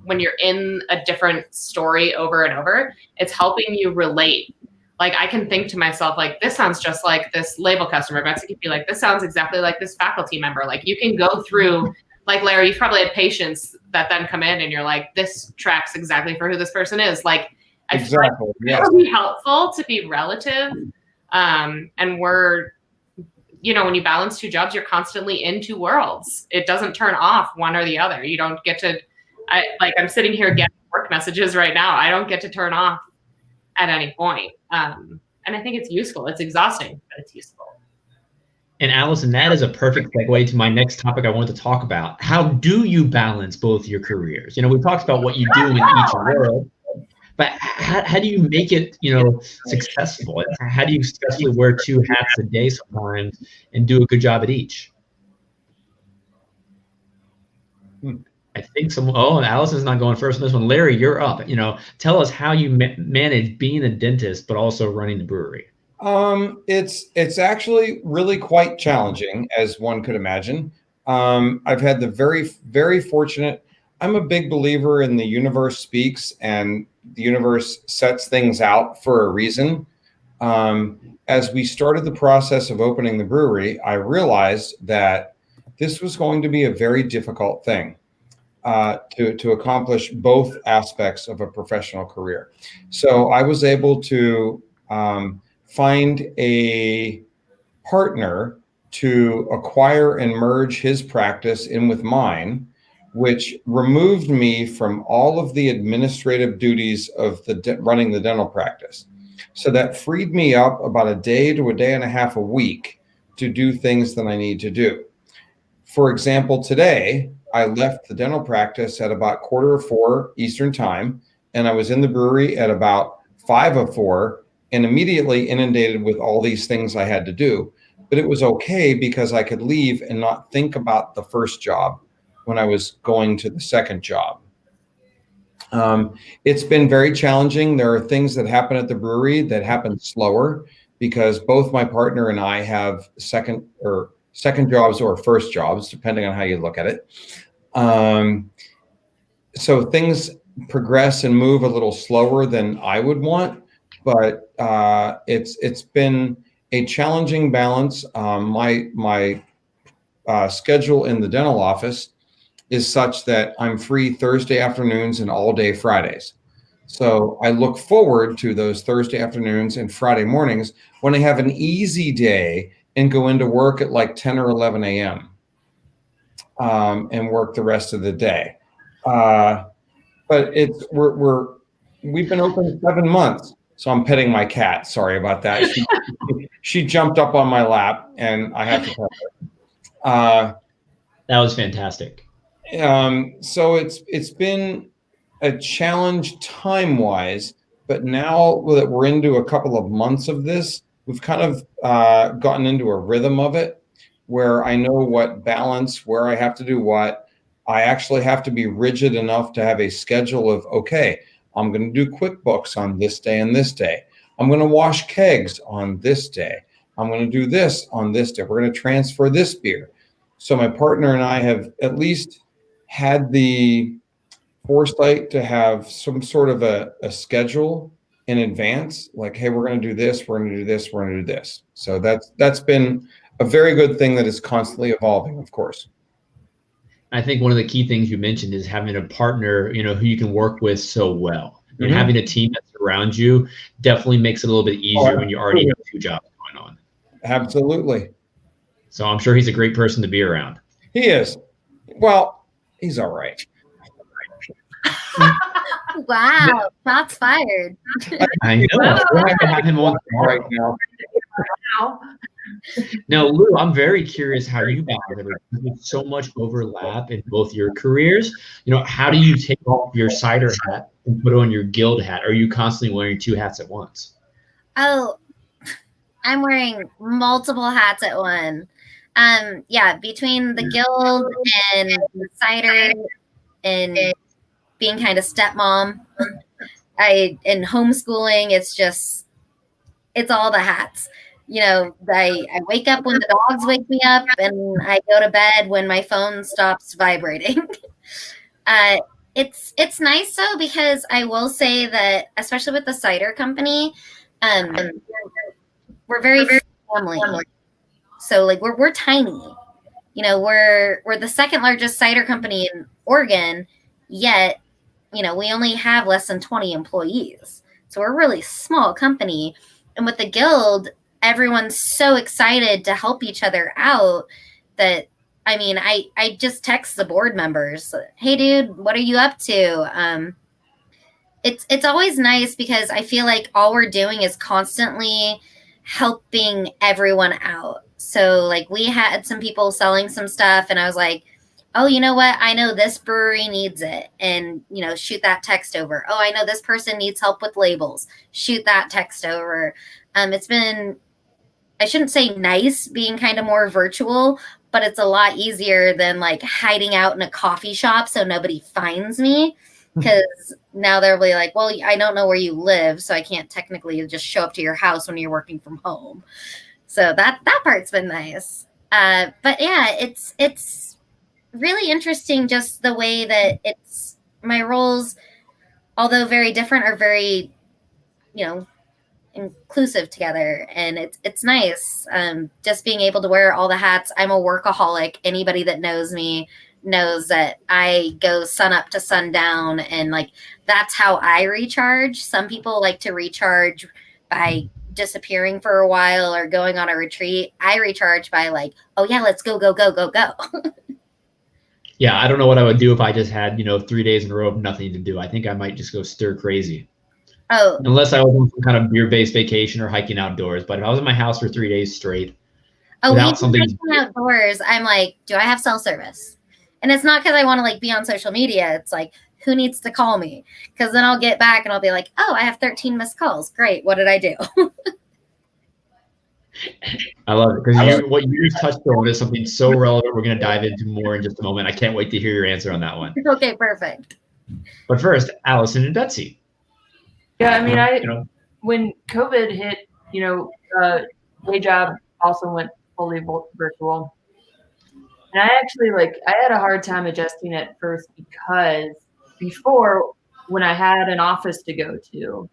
when you're in a different story over and over, it's helping you relate. Like I can think to myself, like, this sounds just like this label customer. Betsy could be like, this sounds exactly like this faculty member. Like you can go through, like Larry, you've probably had patients that then come in and you're like, this tracks exactly for who this person is. Like I feel like it would be helpful to be relative. And we're, when you balance two jobs, you're constantly in two worlds. It doesn't turn off one or the other. You don't get to, I'm sitting here getting work messages right now. I don't get to turn off at any point. And I think it's useful. It's exhausting, but it's useful. And Alison, that is a perfect segue to my next topic I wanted to talk about. How do you balance both your careers? We talked about what you do in each world, but how do you make it, successful? How do you successfully wear two hats a day sometimes and do a good job at each? I think Alison's not going first on this one. Larry, you're up. Tell us how you manage being a dentist, but also running the brewery. It's actually really quite challenging, as one could imagine. I've had the very, very fortunate. I'm a big believer in the universe speaks, and the universe sets things out for a reason. As we started the process of opening the brewery, I realized that this was going to be a very difficult thing. To accomplish both aspects of a professional career. So I was able to find a partner to acquire and merge his practice in with mine, which removed me from all of the administrative duties of running the dental practice. So that freed me up about a day to a day and a half a week to do things that I need to do. For example, today, I left the dental practice at about 3:45 Eastern time, and I was in the brewery at about 5:04 and immediately inundated with all these things I had to do. But it was okay because I could leave and not think about the first job when I was going to the second job. It's been very challenging. There are things that happen at the brewery that happen slower because both my partner and I have second jobs or first jobs, depending on how you look at it. So things progress and move a little slower than I would want, but it's been a challenging balance. My schedule in the dental office is such that I'm free Thursday afternoons and all day Fridays. So I look forward to those Thursday afternoons and Friday mornings when I have an easy day and go into work at like 10 or 11 a.m. And work the rest of the day. But we've been open 7 months. So I'm petting my cat. Sorry about that. She jumped up on my lap and I have to pet her. That was fantastic. So it's been a challenge time-wise, but now that we're into a couple of months of this, we've kind of gotten into a rhythm of it where I know what balance, where I have to do what. I actually have to be rigid enough to have a schedule of, okay, I'm going to do QuickBooks on this day and this day. I'm going to wash kegs on this day. I'm going to do this on this day. We're going to transfer this beer. So my partner and I have at least had the foresight to have some sort of a schedule in advance, like, hey, we're going to do this, we're going to do this, we're going to do this. So that's been a very good thing that is constantly evolving, of course. I think one of the key things you mentioned is having a partner, who you can work with so well. And having a team that surrounds you definitely makes it a little bit easier when you already have 2 jobs going on. Absolutely. So I'm sure he's a great person to be around. He is. Well, he's all right. Wow, shots fired. I know. We'll have to have him on Right now. Now, Lou, I'm very curious how you balance everything. There's so much overlap in both your careers. How do you take off your cider hat and put on your guild hat? Are you constantly wearing 2 hats at once? Oh, I'm wearing multiple hats at one. Between the guild and the cider and being kind of stepmom, and homeschooling, it's all the hats. I wake up when the dogs wake me up, and I go to bed when my phone stops vibrating. It's nice though, because I will say that, especially with the cider company, we're very family. So like we're tiny. We're the second largest cider company in Oregon, yet we only have less than 20 employees. So we're a really small company. And with the guild, everyone's so excited to help each other out that, I just text the board members, hey dude, what are you up to? It's always nice because I feel like all we're doing is constantly helping everyone out. So like we had some people selling some stuff, and I was like, oh, you know what? I know this brewery needs it. And, shoot that text over. Oh, I know this person needs help with labels. Shoot that text over. It's been, I shouldn't say nice, being kind of more virtual, but it's a lot easier than like hiding out in a coffee shop so nobody finds me. Because now they'll be like, well, I don't know where you live, so I can't technically just show up to your house when you're working from home. So that part's been nice. But yeah, it's really interesting, just the way that my roles, although very different, are very, inclusive together, and it's nice. Just being able to wear all the hats. I'm a workaholic. Anybody that knows me knows that I go sun up to sundown, and like that's how I recharge. Some people like to recharge by disappearing for a while or going on a retreat. I recharge by like, oh yeah, let's go. Yeah, I don't know what I would do if I just had, 3 days in a row of nothing to do. I think I might just go stir crazy. Oh. Unless I was on some kind of beer-based vacation or hiking outdoors. But if I was in my house for 3 days straight, without something outdoors, I'm like, do I have cell service? And it's not because I want to like be on social media. It's like, who needs to call me? Because then I'll get back and I'll be like, oh, I have 13 missed calls. Great. What did I do? I love it, because what you just touched on is something so relevant. We're going to dive into more in just a moment. I can't wait to hear your answer on that one. Okay, perfect. But first, Alison and Betsy. Yeah, when COVID hit, day job also went fully virtual. And I had a hard time adjusting at first, because before, when I had an office to go to,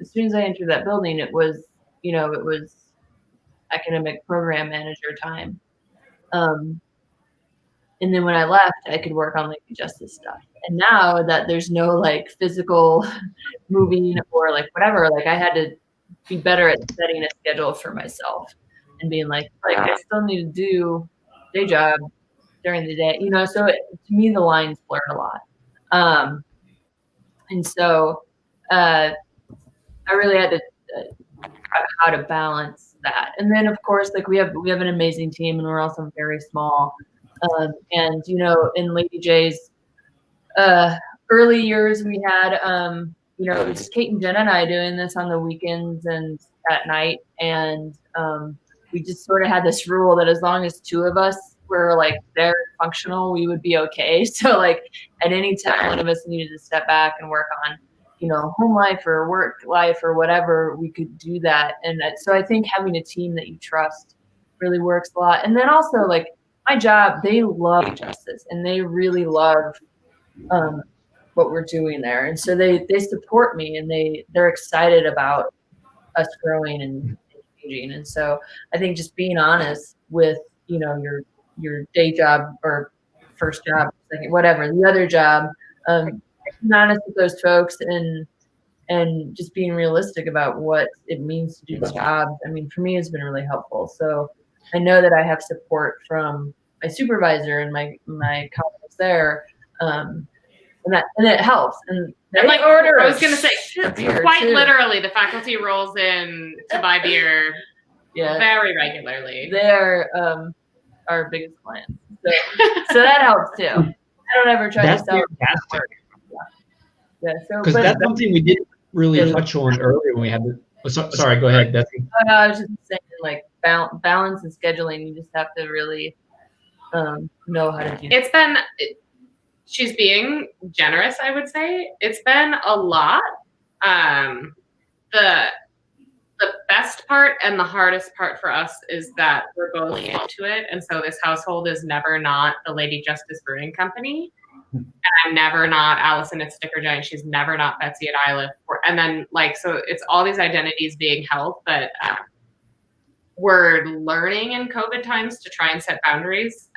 as soon as I entered that building, it was academic program manager time. And then when I left, I could work on like justice stuff. And now that there's no like physical moving or like whatever, like I had to be better at setting a schedule for myself and being like I still need to do day job during the day, so to me, the lines blurred a lot. And so I really had to how to balance that. And then of course, like we have an amazing team, and we're also very small. And in Lady J's early years, we had it was Kate and Jen and I doing this on the weekends and at night, and we just sort of had this rule that as long as 2 of us were like there functional, we would be okay. So like at any time one of us needed to step back and work on home life or work life or whatever, we could do that. And so I think having a team that you trust really works a lot. And then also like my job, they love justice, and they really love what we're doing there. And so they support me, and they're excited about us growing and changing. And so I think just being honest with, your day job or first job, second, whatever, the other job. Being honest with those folks and just being realistic about what it means to do the job. I mean, for me, it's been really helpful. So I know that I have support from my supervisor and my colleagues there, and it helps. And like order. I was gonna say, quite literally, the faculty rolls in to buy beer very regularly. They're our biggest clients, so that helps too. I don't ever try to sell. Yeah, so because that's something we didn't really touch on earlier when we had the. Sorry, go ahead, Betsy. I was just saying, like balance and scheduling. You just have to really know how to do. It's been. She's being generous, I would say. It's been a lot. The best part and the hardest part for us is that we're both into it, and so this household is never not the Lady Justice Brewing Company. And I'm never not Alison at Sticker Giant. She's never not Betsy at I Live. And then so it's all these identities being held, but we're learning in COVID times to try and set boundaries.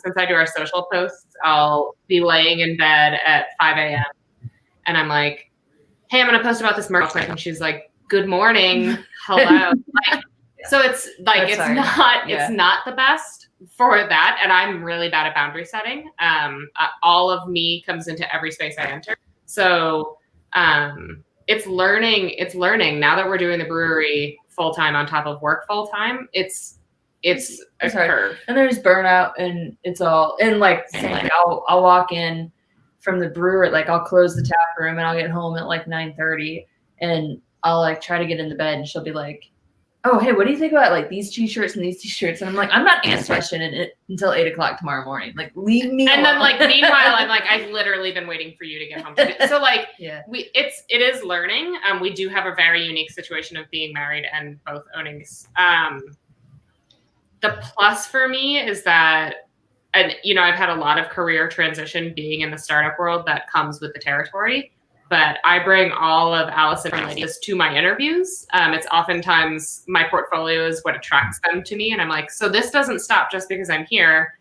Since I do our social posts, I'll be laying in bed at 5 a.m. and I'm like, hey, I'm going to post about this merch. And she's like, good morning. Hello. So it's like, it's not the best for that. And I'm really bad at boundary setting. All of me comes into every space I enter. So it's learning now that we're doing the brewery full-time on top of work full-time. It's a curve. And there's burnout and it's all, and I'll walk in from the brewery, I'll close the tap room and I'll get home at 9:30 and I'll try to get into bed and she'll be like, oh, hey, what do you think about these t-shirts and these t-shirts? And I'm like, I'm not answering it until 8 o'clock tomorrow morning. Leave me alone. And then meanwhile, I'm I've literally been waiting for you to get home. So it is learning. We do have a very unique situation of being married and both owning this. The plus for me is that, and I've had a lot of career transition being in the startup world that comes with the territory. But I bring all of Alison and Ladies to my interviews. It's oftentimes my portfolio is what attracts them to me. And I'm like, so this doesn't stop just because I'm here.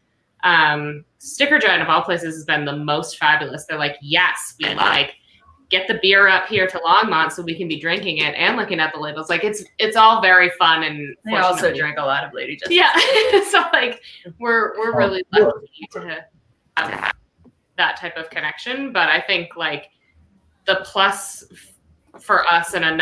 Sticker Giant of all places has been the most fabulous. They're like, yes, we get the beer up here to Longmont so we can be drinking it and looking at the labels. It's all very fun. And they also drink a lot of Lady Justice. Yeah. So we're really lucky to have that type of connection. But I think the plus for us and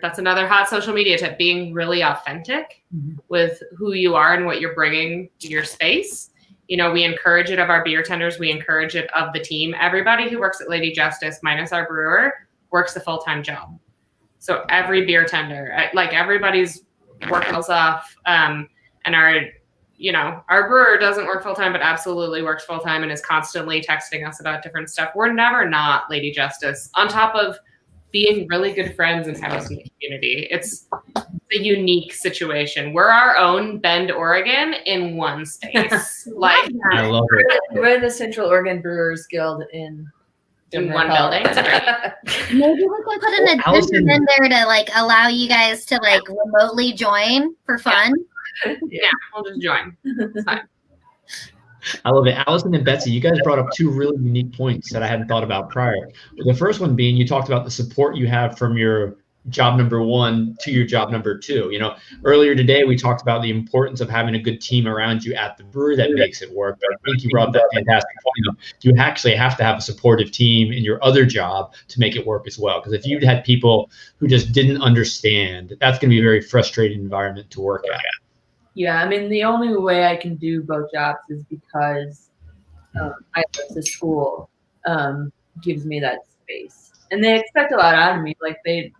that's another hot social media tip, being really authentic with who you are and what you're bringing to your space. We encourage it of our beer tenders. We encourage it of the team. Everybody who works at Lady Justice, minus our brewer, works a full-time job. So every beer tender, everybody's working us off. And our brewer doesn't work full-time, but absolutely works full-time and is constantly texting us about different stuff. We're never not Lady Justice, on top of being really good friends and house in the community. It's a unique situation. We're our own Bend, Oregon in one space. I love it. We're the Central Oregon Brewers Guild in one building. Maybe we can put an addition in there to allow you guys to remotely join for fun. Yeah, we'll just join. It's fine. I love it. Alison and Betsy, you guys brought up two really unique points that I hadn't thought about prior. The first one being, you talked about the support you have from your job number one to your job number two. Earlier today, we talked about the importance of having a good team around you at the brewery that makes it work. But I think you brought up that fantastic point. You actually have to have a supportive team in your other job to make it work as well. Because if you'd had people who just didn't understand, that's going to be a very frustrating environment to work at. Yeah, I mean, the only way I can do both jobs is because I went to school gives me that space. And they expect a lot out of me. They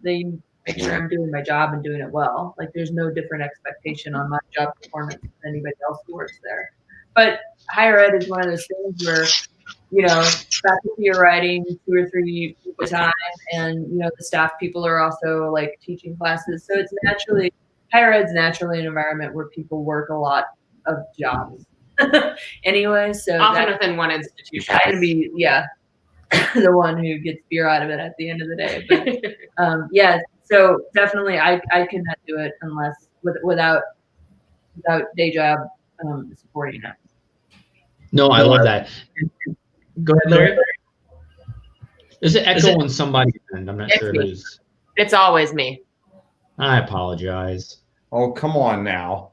make sure I'm doing my job and doing it well. There's no different expectation on my job performance than anybody else who works there. But higher ed is one of those things where, faculty are writing 2 or 3 people at a time, and, the staff people are also teaching classes. So it's higher ed's naturally an environment where people work a lot of jobs anyway. So often within one institution. I'm gonna be the one who gets beer out of it at the end of the day. But so definitely I cannot do it unless without day job supporting it. No, I love that. Go ahead, Larry. There's an echo on somebody's end. I'm not sure who's. It's always me. I apologize. Oh, come on now.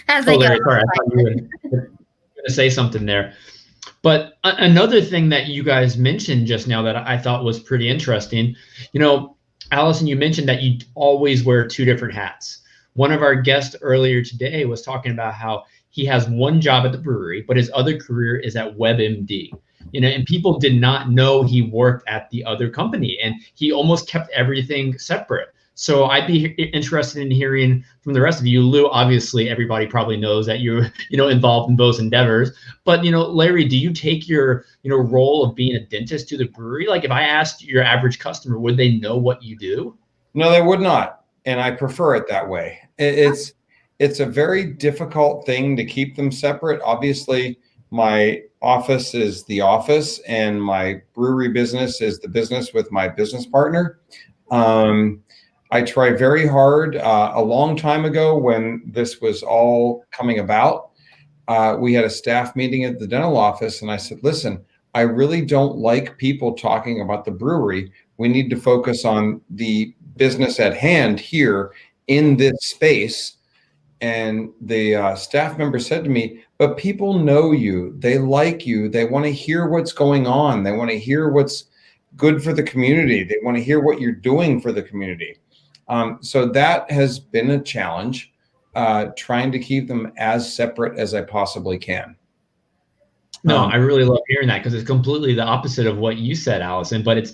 Larry, sorry, I thought you were going to say something there. But another thing that you guys mentioned just now that I thought was pretty interesting, Alison, you mentioned that you always wear 2 different hats. One of our guests earlier today was talking about how he has one job at the brewery, but his other career is at WebMD. And people did not know he worked at the other company, and he almost kept everything separate. So I'd be interested in hearing from the rest of you. Lou, obviously, everybody probably knows that you're, involved in both endeavors. But, Larry, do you take your, role of being a dentist to the brewery? Like, if I asked your average customer, would they know what you do? No, they would not. And I prefer it that way. It's a very difficult thing to keep them separate. Obviously, my office is the office, and my brewery business is the business with my business partner. I try very hard. A long time ago, when this was all coming about, we had a staff meeting at the dental office, and I said, listen, I really don't like people talking about the brewery. We need to focus on the business at hand here in this space. And the staff member said to me, but people know you, they like you, they want to hear what's going on, they want to hear what's good for the community, they want to hear what you're doing for the community. So that has been a challenge, trying to keep them as separate as I possibly can. No, I really love hearing that, because it's completely the opposite of what you said, Alison, but it's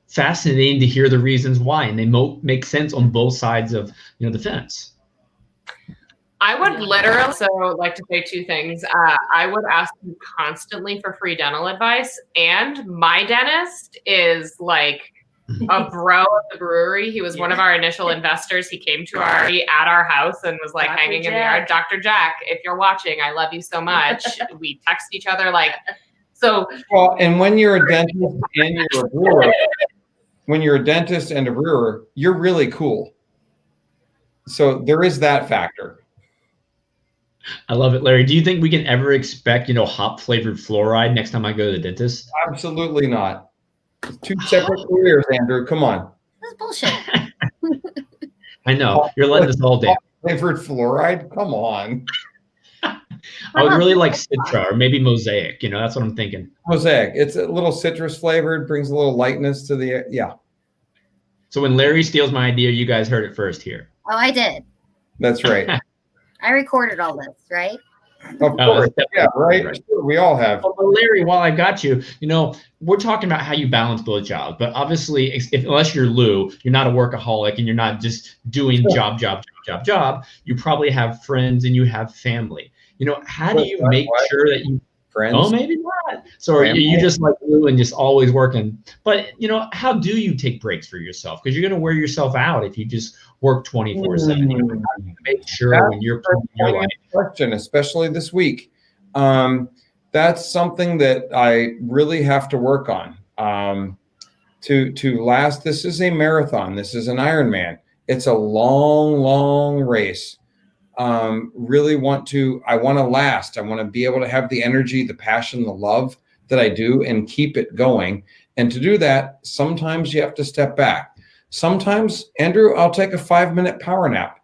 fascinating to hear the reasons why, and they make sense on both sides of the fence. I would literally also like to say 2 things. I would ask you constantly for free dental advice, and my dentist is like a bro at the brewery. He was one of our initial investors. He came to at our house and was like hanging in the yard. Dr. Jack, if you're watching, I love you so much. We text each other Well, and when you're a dentist and you're a brewer, you're really cool. So there is that factor. I love it, Larry. Do you think we can ever expect, hop flavored fluoride next time I go to the dentist? Absolutely not. 2 separate careers, Andrew. Come on. That's bullshit. I know. You're letting us all down. Flavored fluoride? Come on. I would really like Citra or maybe Mosaic. That's what I'm thinking. Mosaic. It's a little citrus flavored, brings a little lightness to the, yeah. So when Larry steals my idea, you guys heard it first here. Oh, I did. That's right. I recorded all this, right? Of course. Yeah, right. Sure, we all have. Well, Larry, while I got you, we're talking about how you balance both jobs, but obviously, unless you're Lou, you're not a workaholic and you're not just doing job. You probably have friends and you have family. How do you make sure that you friends? Oh, maybe not. So are you just like Lou and just always working? But how do you take breaks for yourself? Because you're going to wear yourself out if you just work 24/7. How do you make sure when you're putting your life? Question, especially this week. That's something that I really have to work on. To last, this is a marathon. This is an Ironman. It's a long race. I want to last. I want to be able to have the energy, the passion, the love that I do and keep it going. And to do that, sometimes you have to step back. Sometimes, Andrew, I'll take a 5-minute power nap,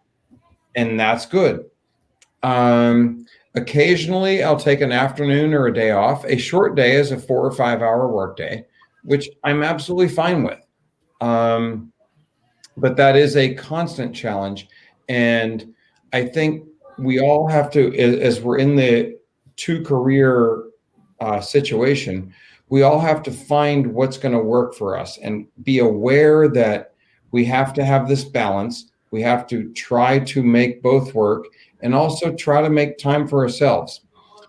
and that's good. Occasionally, I'll take an afternoon or a day off. A short day is a 4 or 5 hour workday, which I'm absolutely fine with. But that is a constant challenge. And I think we all have to, as we're in the 2-career situation, we all have to find what's going to work for us and be aware that we have to have this balance. We have to try to make both work and also try to make time for ourselves.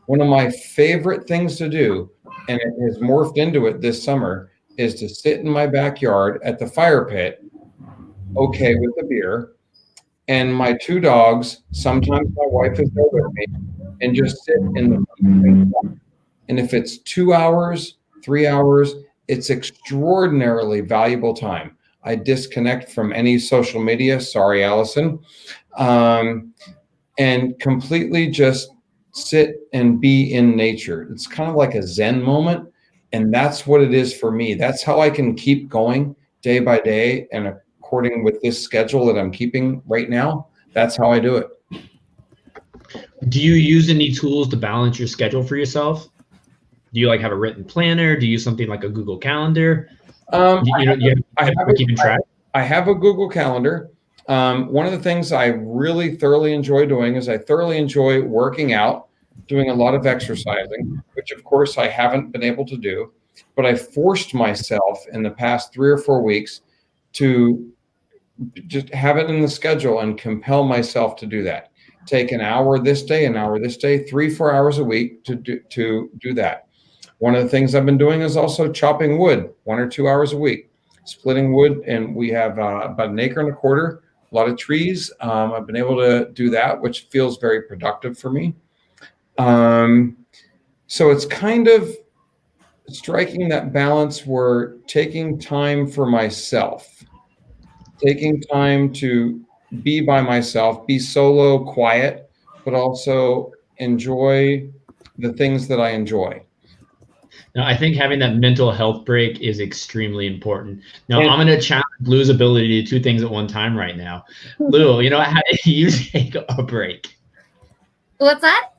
One of my favorite things to do, and it has morphed into it this summer, is to sit in my backyard at the fire pit, okay, with a beer, and my 2 dogs, sometimes my wife is there with me, and just sit in the front. And if it's 2 hours, 3 hours, it's extraordinarily valuable time. I disconnect from any social media, sorry, Alison, and completely just sit and be in nature. It's kind of like a Zen moment. And that's what it is for me. That's how I can keep going day by day. And according with this schedule that I'm keeping right now, that's how I do it. Do you use any tools to balance your schedule for yourself? Do you like have a written planner? Do you use something like a Google Calendar? Keeping track? I have a Google Calendar. One of the things I really thoroughly enjoy doing is I thoroughly enjoy working out, doing a lot of exercising, which of course I haven't been able to do, but I forced myself in the past 3 or 4 weeks to just have it in the schedule and compel myself to do that. Take an hour this day, an hour this day, 3-4 hours a week to do that. One of the things I've been doing is also chopping wood 1 or 2 hours a week, splitting wood. And we have about 1.25 acres, a lot of trees. I've been able to do that, which feels very productive for me. So it's kind of striking that balance where taking time for myself, taking time to be by myself, be solo, quiet, but also enjoy the things that I enjoy. Now, I think having that mental health break is extremely important. Now, I'm going to challenge Lou's ability to do 2 things at one time right now. Lou, how do you take a break? What's that?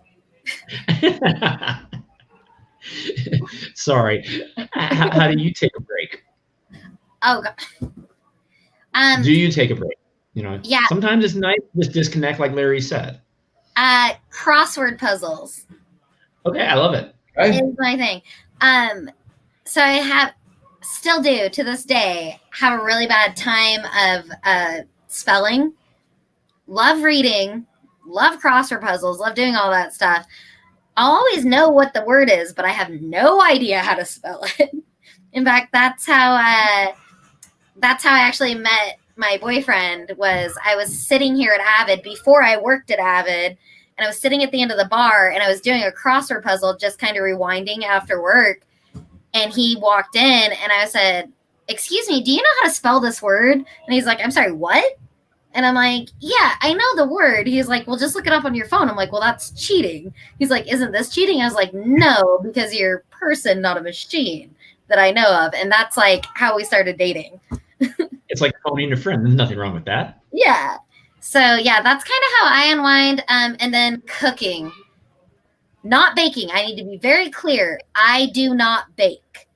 Sorry. How do you take a break? Oh, God. Do you take a break? Yeah. Sometimes it's nice to just disconnect, like Larry said. Crossword puzzles. Okay, I love it. Is my thing. So I still do to this day, have a really bad time of spelling. Love reading, love crossword puzzles, love doing all that stuff. I'll always know what the word is, but I have no idea how to spell it. In fact, that's how I actually met my boyfriend. I was sitting here at AVID before I worked at AVID, and I was sitting at the end of the bar, and I was doing a crossword puzzle, just kind of rewinding after work. And he walked in, and I said, "Excuse me, do you know how to spell this word?" And he's like, "I'm sorry, what?" And I'm like, "Yeah, I know the word." He's like, "Well, just look it up on your phone." I'm like, "Well, that's cheating." He's like, "Isn't this cheating?" I was like, "No, because you're a person, not a machine that I know of." And that's like how we started dating. It's like phoning a friend. There's nothing wrong with that. Yeah. So yeah, that's kind of how I unwind. And then cooking, not baking. I need to be very clear. I do not bake.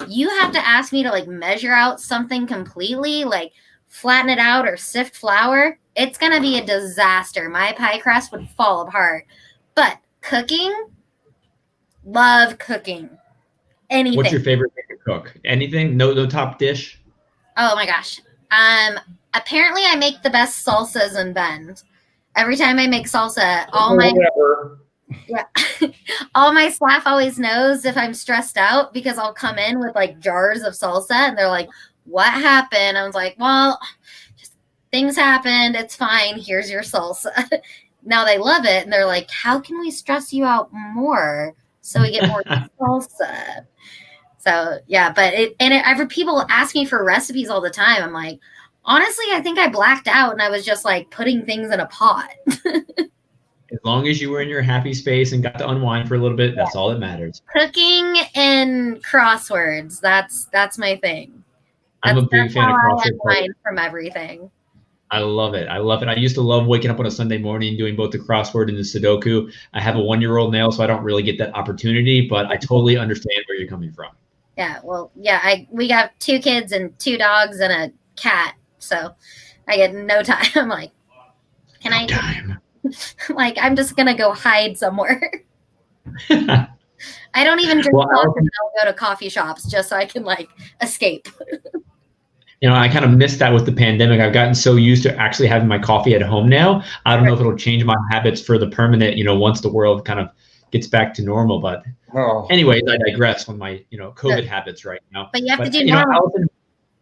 You have to ask me to like measure out something completely, like flatten it out or sift flour. It's going to be a disaster. My pie crust would fall apart. But cooking, love cooking. Anything. What's your favorite thing to cook? Anything? No top dish? Oh my gosh. Apparently I make the best salsas in Bend. Every time I make salsa, all my staff always knows if I'm stressed out because I'll come in with like jars of salsa and they're like, "What happened?" I was like, "Well, just things happened. It's fine. Here's your salsa." Now they love it and they're like, "How can we stress you out more so we get more salsa?" So yeah, but I've heard people ask me for recipes all the time. I'm like, honestly, I think I blacked out and I was just like putting things in a pot. As long as you were in your happy space and got to unwind for a little bit, that's all that matters. Cooking and crosswords, that's my thing. I'm a big fan of crossword puzzles. From everything. I love it. I used to love waking up on a Sunday morning doing both the crossword and the Sudoku. I have a 1-year-old now, so I don't really get that opportunity, but I totally understand where you're coming from. Yeah, well, yeah, we got 2 kids and 2 dogs and a cat, so I get no time. I'm like, can I? Time. Like, I'm just gonna go hide somewhere. I don't even drink coffee. I'll go to coffee shops just so I can like escape. I kind of missed that with the pandemic. I've gotten so used to actually having my coffee at home now. I don't know if it'll change my habits for the permanent, once the world kind of gets back to normal. But anyways, I digress on my, COVID habits right now. But you have to do normal. Alison,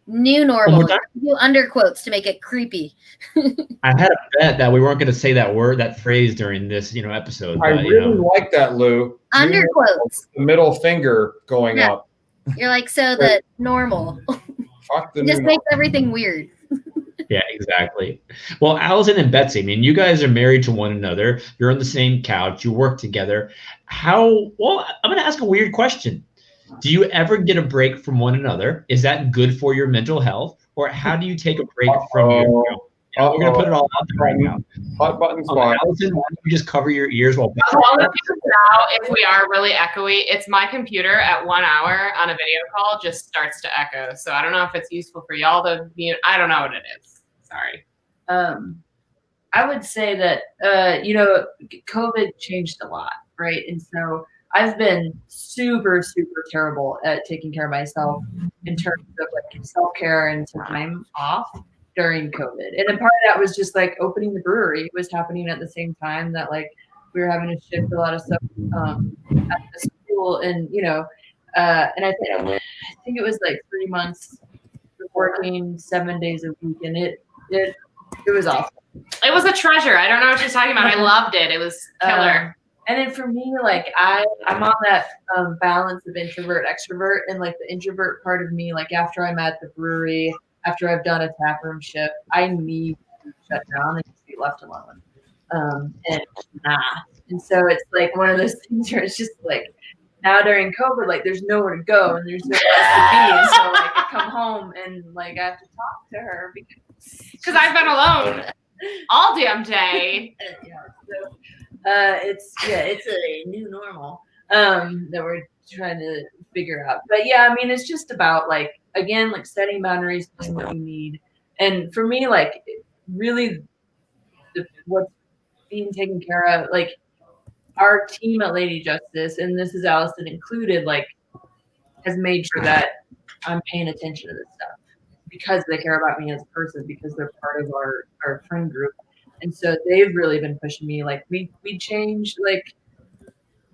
new normal. Do under quotes to make it creepy. I had a bet that we weren't going to say that phrase during this, episode. I really like that, Lou. Under quotes. The middle finger going up. You're like, so the normal. Fuck the just makes everything weird. Yeah, exactly. Well, Alison and Betsy, I mean, you guys are married to one another. You're on the same couch. You work together. Well, I'm going to ask a weird question. Do you ever get a break from one another? Is that good for your mental health? Or how do you take a break from your, we're going to put it all out there right now. Hot button spot. Alison, why don't you just cover your ears while Now, if we are really echoey, it's my computer at 1 hour on a video call just starts to echo. So I don't know if it's useful for y'all to mute. I don't know what it is. Sorry. I would say that, COVID changed a lot, right? And so I've been super, super terrible at taking care of myself in terms of like self-care and time off during COVID. And then part of that was just like opening the brewery was happening at the same time that like we were having to shift a lot of stuff at the school. And, and I think it was like 3 months working 7 days a week. And it was awesome. It was a treasure. I don't know what you're talking about. I loved it. It was killer. And then for me, like I'm on that balance of introvert, extrovert, and like the introvert part of me, like after I'm at the brewery, after I've done a taproom shift, I need to shut down and just be left alone. And so it's like one of those things where it's just like now during COVID, like there's nowhere to go and there's nowhere else to be. And so like I come home and like I have to talk to her because I've been alone all damn day. It's a new normal that we're trying to figure out. But yeah, I mean, it's just about like, again, like setting boundaries, doing what you need. And for me, like really what's being taken care of, like our team at Lady Justice, and this is Alison included, like has made sure that I'm paying attention to this stuff because they care about me as a person, because they're part of our friend group. And so they've really been pushing me. Like we changed, like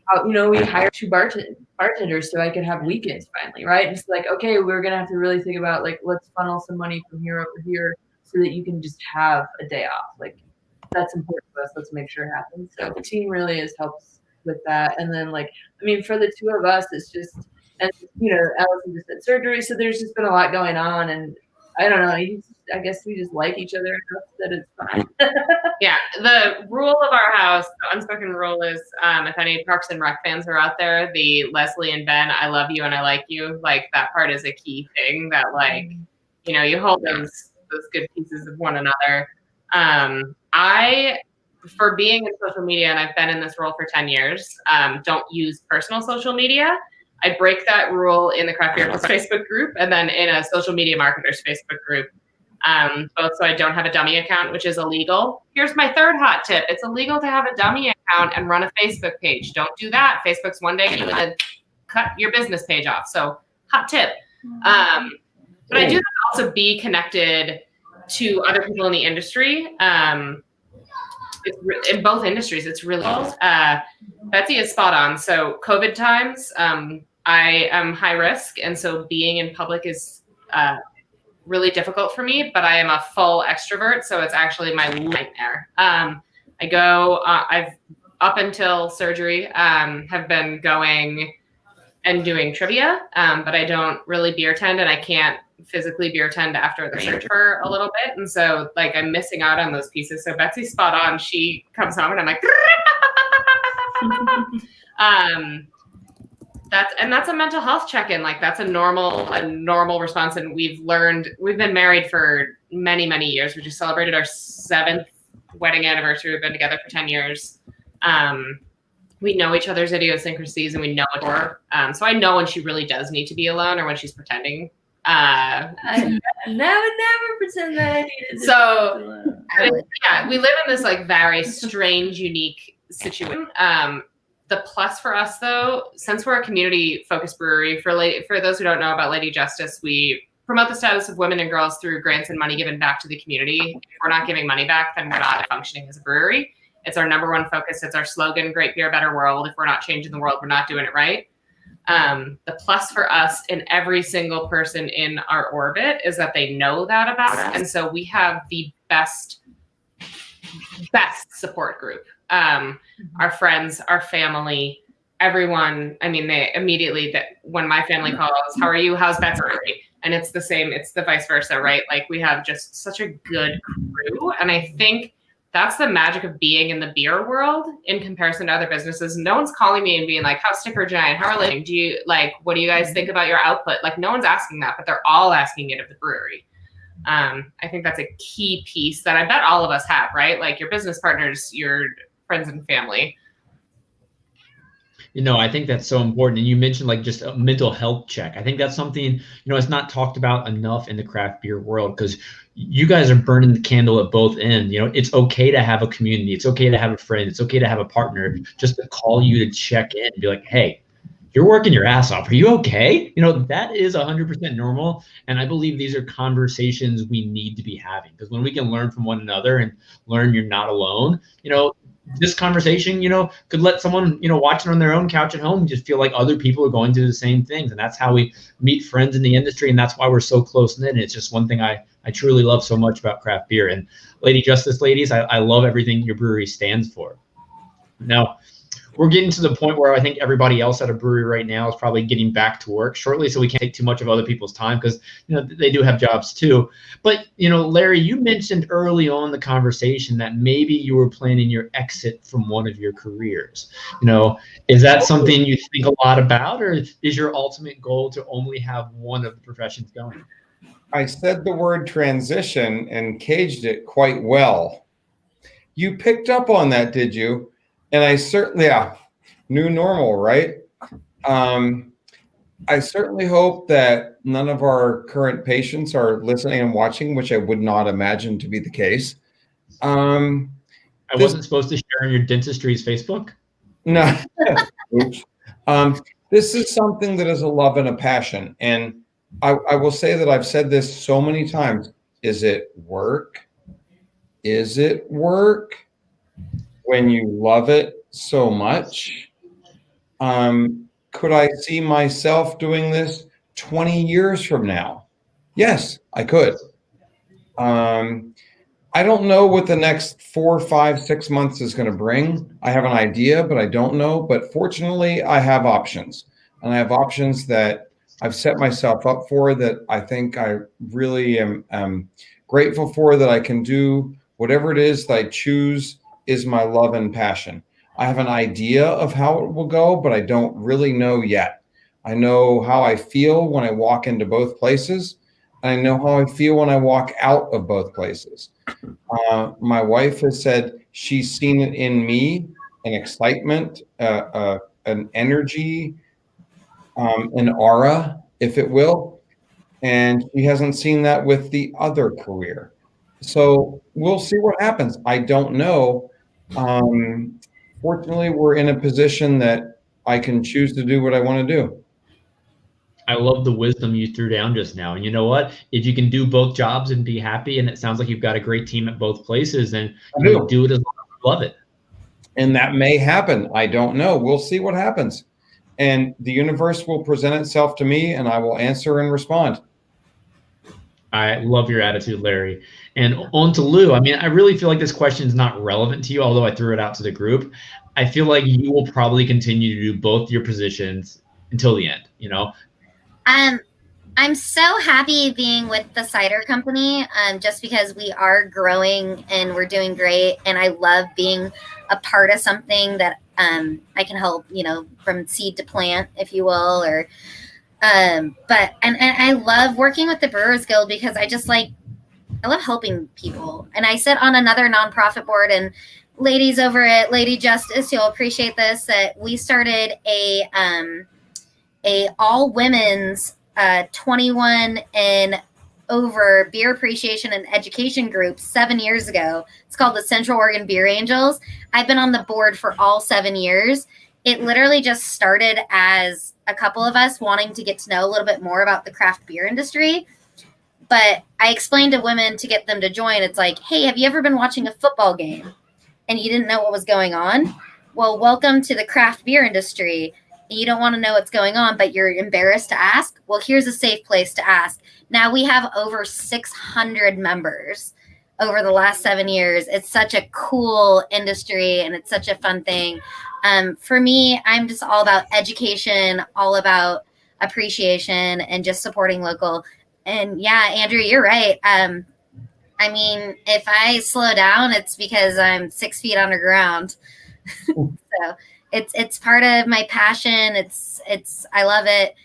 how, we hired 2 bartenders so I could have weekends finally, right? And it's like, okay, we're gonna have to really think about like let's funnel some money from here over here so that you can just have a day off. Like that's important to us. Let's make sure it happens. So the team really has helped with that. And then like, I mean, for the 2 of us, it's just, and Alison just had surgery, so there's just been a lot going on, and I don't know. I guess we just like each other enough that it's fine. Yeah, the rule of our house, the unspoken rule is, if any Parks and Rec fans are out there, the Leslie and Ben, I love you and I like you, like that part is a key thing that like, you hold those good pieces of one another. For being in social media, and I've been in this role for 10 years, don't use personal social media. I break that rule in the Craft Beer Club Facebook group and then in a social media marketers Facebook group. Both so I don't have a dummy account, which is illegal. Here's my third hot tip. It's illegal to have a dummy account and run a Facebook page. Don't do that. Facebook's one day going to cut your business page off. So hot tip. But I do have to also be connected to other people in the industry. In both industries, it's really Betsy is spot on. So COVID times, I am high risk, and so being in public is really difficult for me, but I am a full extrovert, so it's actually my nightmare. I've up until surgery have been going and doing trivia, but I don't really beer tend, and I can't physically beer tend after the surgery for a little bit, and so like I'm missing out on those pieces. So Betsy's spot on. She comes home and I'm like that's a mental health check-in. Like that's a normal response. And we've been married for many, many years. We just celebrated our 7th wedding anniversary. We've been together for 10 years. We know each other's idiosyncrasies and we know it more. So I know when she really does need to be alone or when she's pretending. I would never pretend that I needed to be alone. Yeah, we live in this like very strange, unique situation. The plus for us, though, since we're a community-focused brewery, for those who don't know about Lady Justice, we promote the status of women and girls through grants and money given back to the community. If we're not giving money back, then we're not functioning as a brewery. It's our number one focus. It's our slogan, Great Beer, Better World. If we're not changing the world, we're not doing it right. The plus for us and every single person in our orbit is that they know that about us. And so we have the best support group. Our friends, our family, everyone. I mean, they immediately, that when my family calls, how are you? How's Betsy? And it's the same, it's the vice versa, right? Like we have just such a good crew. And I think that's the magic of being in the beer world in comparison to other businesses. No one's calling me and being like, how's Sticker Giant? How are they? Do you like, what do you guys think about your output? Like no one's asking that, but they're all asking it of the brewery. I think that's a key piece that I bet all of us have, right? Like your business partners, your friends and family. I think that's so important. And you mentioned like just a mental health check. I think that's something, it's not talked about enough in the craft beer world, because you guys are burning the candle at both ends. It's okay to have a community. It's okay to have a friend. It's okay to have a partner just to call you to check in and be like, hey, you're working your ass off. Are you okay? That is 100% normal. And I believe these are conversations we need to be having, because when we can learn from one another and learn you're not alone, this conversation, could let someone, watching on their own couch at home just feel like other people are going through the same things. And that's how we meet friends in the industry. And that's why we're so close knit. And it's just one thing I truly love so much about craft beer. And Lady Justice ladies, I love everything your brewery stands for. Now, we're getting to the point where I think everybody else at a brewery right now is probably getting back to work shortly, so we can't take too much of other people's time, because they do have jobs too. But Larry, you mentioned early on the conversation that maybe you were planning your exit from one of your careers. Is that something you think a lot about, or is your ultimate goal to only have one of the professions going? I said the word transition and caged it quite well. You picked up on that, did you? And I certainly, new normal, right? I certainly hope that none of our current patients are listening and watching, which I would not imagine to be the case. I wasn't supposed to share on your dentistry's Facebook? No. Oops. This is something that is a love and a passion. And I will say that I've said this so many times. Is it work? Is it work? When you love it so much? Could I see myself doing this 20 years from now? Yes, I could. I don't know what the next 4, 5, 6 months is going to bring. I have an idea, but I don't know. But fortunately, I have options. And I have options that I've set myself up for, that I think I really am grateful for, that I can do whatever it is that I choose is my love and passion. I have an idea of how it will go, but I don't really know yet. I know how I feel when I walk into both places. And I know how I feel when I walk out of both places. My wife has said she's seen it in me, an excitement, an energy, an aura, if it will. And she hasn't seen that with the other career. So we'll see what happens. I don't know. Fortunately, we're in a position that I can choose to do what I want to do. I love the wisdom you threw down just now. And you know what? If you can do both jobs and be happy, and it sounds like you've got a great team at both places, then you do it as long as you love it. And that may happen. I don't know. We'll see what happens. And the universe will present itself to me, and I will answer and respond. I love your attitude, Larry. And on to Lou. I mean, I really feel like this question is not relevant to you, although I threw it out to the group. I feel like you will probably continue to do both your positions until the end, I'm so happy being with the cider company, just because we are growing and we're doing great. And I love being a part of something that I can help, from seed to plant, if you will, or but I love working with the Brewers Guild, because I love helping people. And I sit on another nonprofit board, and ladies over at Lady Justice, you'll appreciate this, that we started a all women's 21 and over beer appreciation and education group 7 years ago. It's called the Central Oregon Beer Angels. I've been on the board for all 7 years. It literally just started as a couple of us wanting to get to know a little bit more about the craft beer industry. But I explained to women to get them to join. It's like, hey, have you ever been watching a football game and you didn't know what was going on? Well, welcome to the craft beer industry. You don't want to know what's going on, but you're embarrassed to ask. Well, here's a safe place to ask. Now we have over 600 members over the last 7 years. It's such a cool industry, and it's such a fun thing. For me, I'm just all about education, all about appreciation, and just supporting local. And yeah, Andrew, you're right. I mean, if I slow down, it's because I'm 6 feet underground. So it's part of my passion. I love it.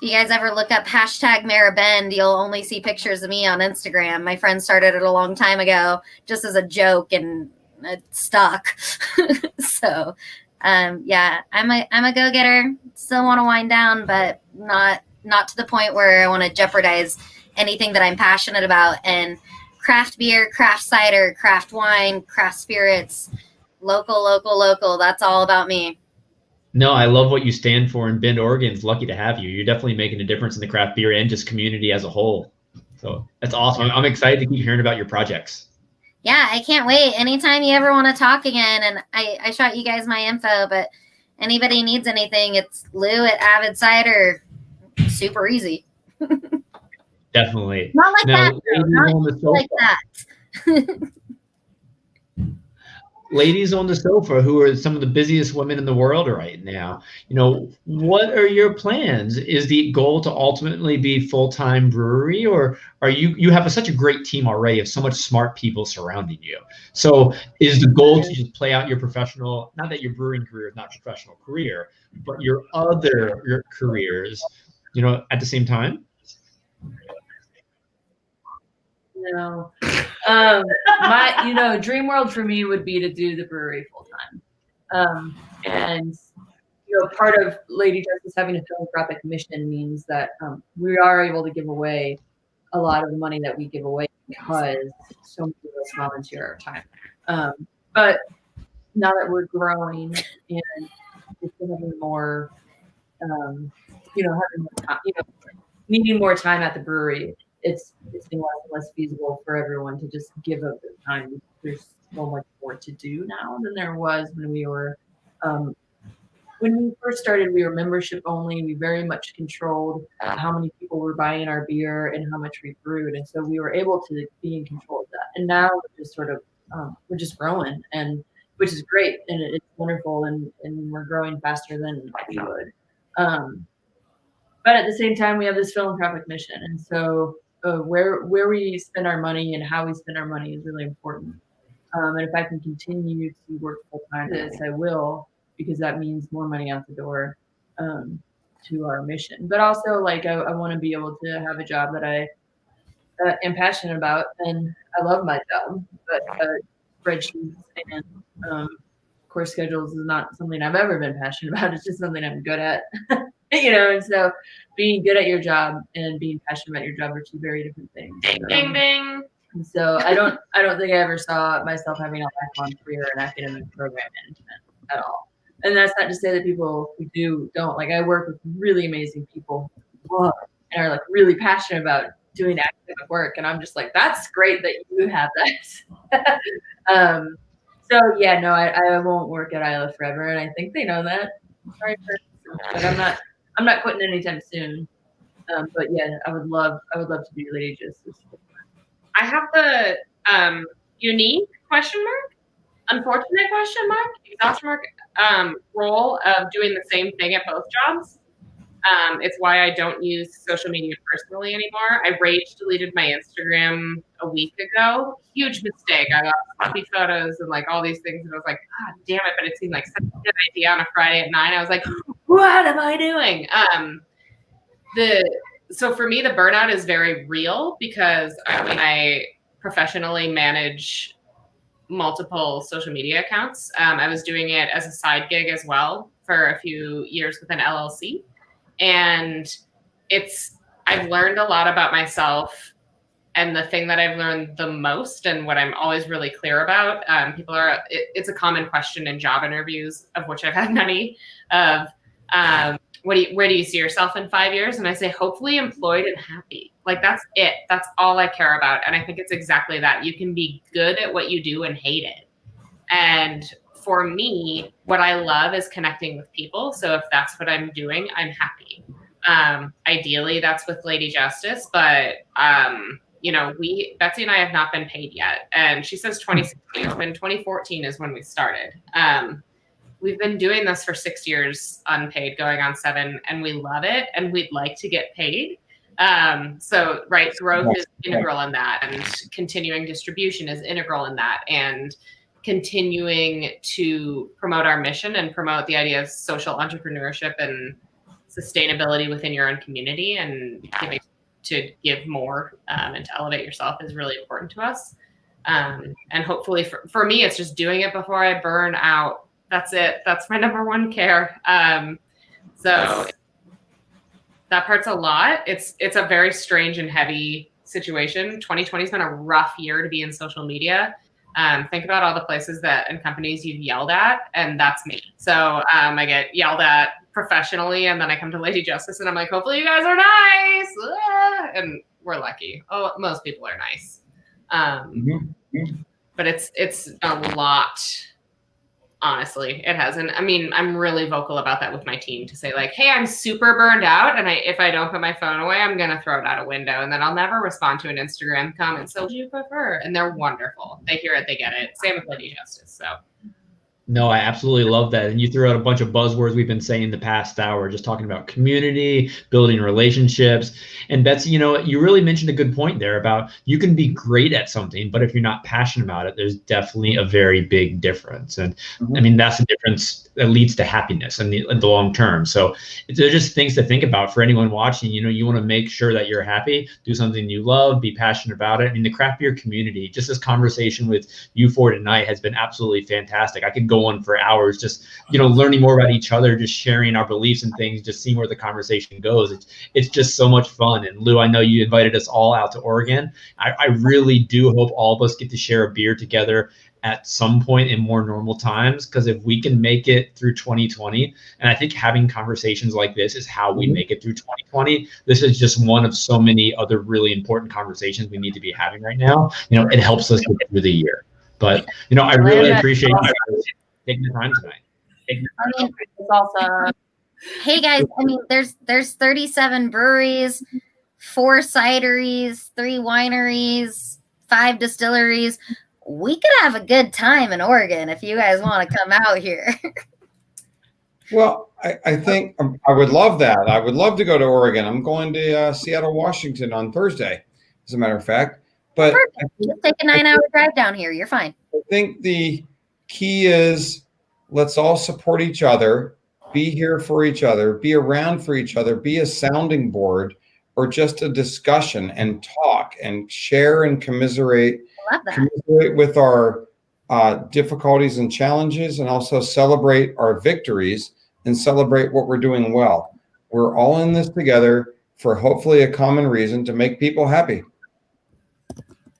If you guys ever look up hashtag Maribend, you'll only see pictures of me on Instagram. My friend started it a long time ago just as a joke, and it stuck. So yeah, I'm a go-getter. Still want to wind down, but not to the point where I want to jeopardize anything that I'm passionate about. And craft beer, craft cider, craft wine, craft spirits, local. That's all about me. No, I love what you stand for, and Bend, Oregon's lucky to have you. You're definitely making a difference in the craft beer and just community as a whole. So that's awesome. I'm excited to keep hearing about your projects. Yeah, I can't wait. Anytime you ever want to talk again, and I shot you guys my info, but anybody needs anything, it's Lou at AVID Cider. Super easy. Definitely. Not like that. Not like that. Ladies on the sofa, who are some of the busiest women in the world right now, what are your plans? Is the goal to ultimately be full-time brewery, or are you have such a great team already of so much smart people surrounding you? So is the goal to just play out your professional, not that your brewing career is not a professional career, but your careers, at the same time? No. Dream world for me would be to do the brewery full time. And part of Lady Justice having a philanthropic mission means that we are able to give away a lot of the money that we give away because so many of us volunteer our time. But now that we're growing and having more, needing more time at the brewery, it's been less and less feasible for everyone to just give up their time. There's so much more to do now than there was when we were when we first started. We were membership only. We very much controlled how many people were buying our beer and how much we brewed, and so we were able to be in control of that. And now we're just we're just growing, and which is great, and it's wonderful, and we're growing faster than we would. But at the same time, we have this philanthropic mission, and so where we spend our money and how we spend our money is really important. And if I can continue to work full time, I will, because that means more money out the door to our mission. But also, I want to be able to have a job that I am passionate about, and I love my job. But spreadsheets and course schedules is not something I've ever been passionate about. It's just something I'm good at. And so being good at your job and being passionate about your job are two very different things. Ding ding. And so I don't think I ever saw myself having a lifelong career in academic program management at all. And that's not to say that people who don't. I work with really amazing people and are really passionate about doing academic work, and I'm just that's great that you have that. So yeah, no, I won't work at Isla forever, and I think they know that. Sorry, but I'm not quitting anytime soon. But yeah, I would love to be Lady Justice. I have the unique question mark, unfortunate question mark, exhaustion mark role of doing the same thing at both jobs. It's why I don't use social media personally anymore. I rage deleted my Instagram a week ago. Huge mistake. I got puppy photos and all these things, and I was like, God damn it! But it seemed like such a good idea on a Friday at 9. I was like, what am I doing? So for me, the burnout is very real because I professionally manage multiple social media accounts. I was doing it as a side gig as well for a few years with an LLC. And I've learned a lot about myself, and the thing that I've learned the most and what I'm always really clear about, it's a common question in job interviews, of which I've had many, of where do you see yourself in 5 years? And I say, hopefully employed and happy. That's it. That's all I care about. And I think it's exactly that. You can be good at what you do and hate it. And for me, what I love is connecting with people. So if that's what I'm doing, I'm happy. Ideally, that's with Lady Justice, but Betsy and I have not been paid yet. And she says 2016, but 2014 is when we started. We've been doing this for 6 years unpaid, going on 7, and we love it, and we'd like to get paid. So right, growth is integral in that, and continuing distribution is integral in that, and continuing to promote our mission and promote the idea of social entrepreneurship and sustainability within your own community, and giving to give more and to elevate yourself is really important to us. And hopefully for me, it's just doing it before I burn out. That's it. That's my number one care. So that part's a lot. It's a very strange and heavy situation. 2020 has been a rough year to be in social media. Think about all the places and companies you've yelled at, and that's me. So I get yelled at professionally, and then I come to Lady Justice and I'm like, hopefully you guys are nice. And we're lucky. Oh, most people are nice. But it's a lot, honestly. It hasn't. I mean, I'm really vocal about that with my team to say like, hey, I'm super burned out, and if I don't put my phone away, I'm gonna throw it out a window, and then I'll never respond to an Instagram comment. So what do you prefer? And they're wonderful. They hear it, they get it. Same with Lady Justice. So No, I absolutely love that. And you threw out a bunch of buzzwords we've been saying the past hour, just talking about community, building relationships. And Betsy, you really mentioned a good point there about you can be great at something, but if you're not passionate about it, there's definitely a very big difference. And I mean, that's the difference that leads to happiness in the long term. So they're just things to think about for anyone watching. You want to make sure that you're happy, do something you love, be passionate about it. I mean, the craft beer community, just this conversation with you four tonight has been absolutely fantastic. I could go on for hours, just learning more about each other, just sharing our beliefs and things, just seeing where the conversation goes. It's just so much fun. And Lou, I know you invited us all out to Oregon. I really do hope all of us get to share a beer together at some point in more normal times, because if we can make it through 2020, and I think having conversations like this is how we make it through 2020. This is just one of so many other really important conversations we need to be having right now. It helps us get through the year. But I really appreciate you taking the time tonight. It's also, hey guys, I mean, there's 37 breweries, 4 cideries, 3 wineries, 5 distilleries. We could have a good time in Oregon if you guys want to come out here. Well, I think I would love that. I would love to go to Oregon. I'm going to Seattle, Washington on Thursday, as a matter of fact. But just take a 9-hour drive down here. You're fine. I think the key is let's all support each other, be here for each other, be around for each other, be a sounding board or just a discussion, and talk and share and commiserate with our difficulties and challenges, and also celebrate our victories and celebrate what we're doing well. We're all in this together for hopefully a common reason to make people happy.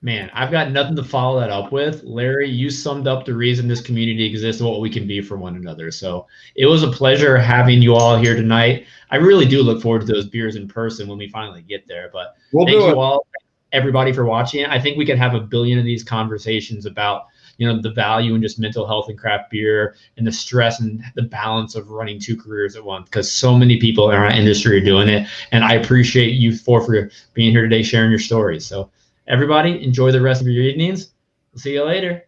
Man, I've got nothing to follow that up with. Larry, you summed up the reason this community exists and what we can be for one another. So it was a pleasure having you all here tonight. I really do look forward to those beers in person when we finally get there. But thank you all, everybody, for watching. I think we could have a billion of these conversations about the value in just mental health and craft beer, and the stress and the balance of running 2 careers at once, because so many people in our industry are doing it. And I appreciate you four for being here today, sharing your stories. So everybody, enjoy the rest of your evenings. We'll see you later.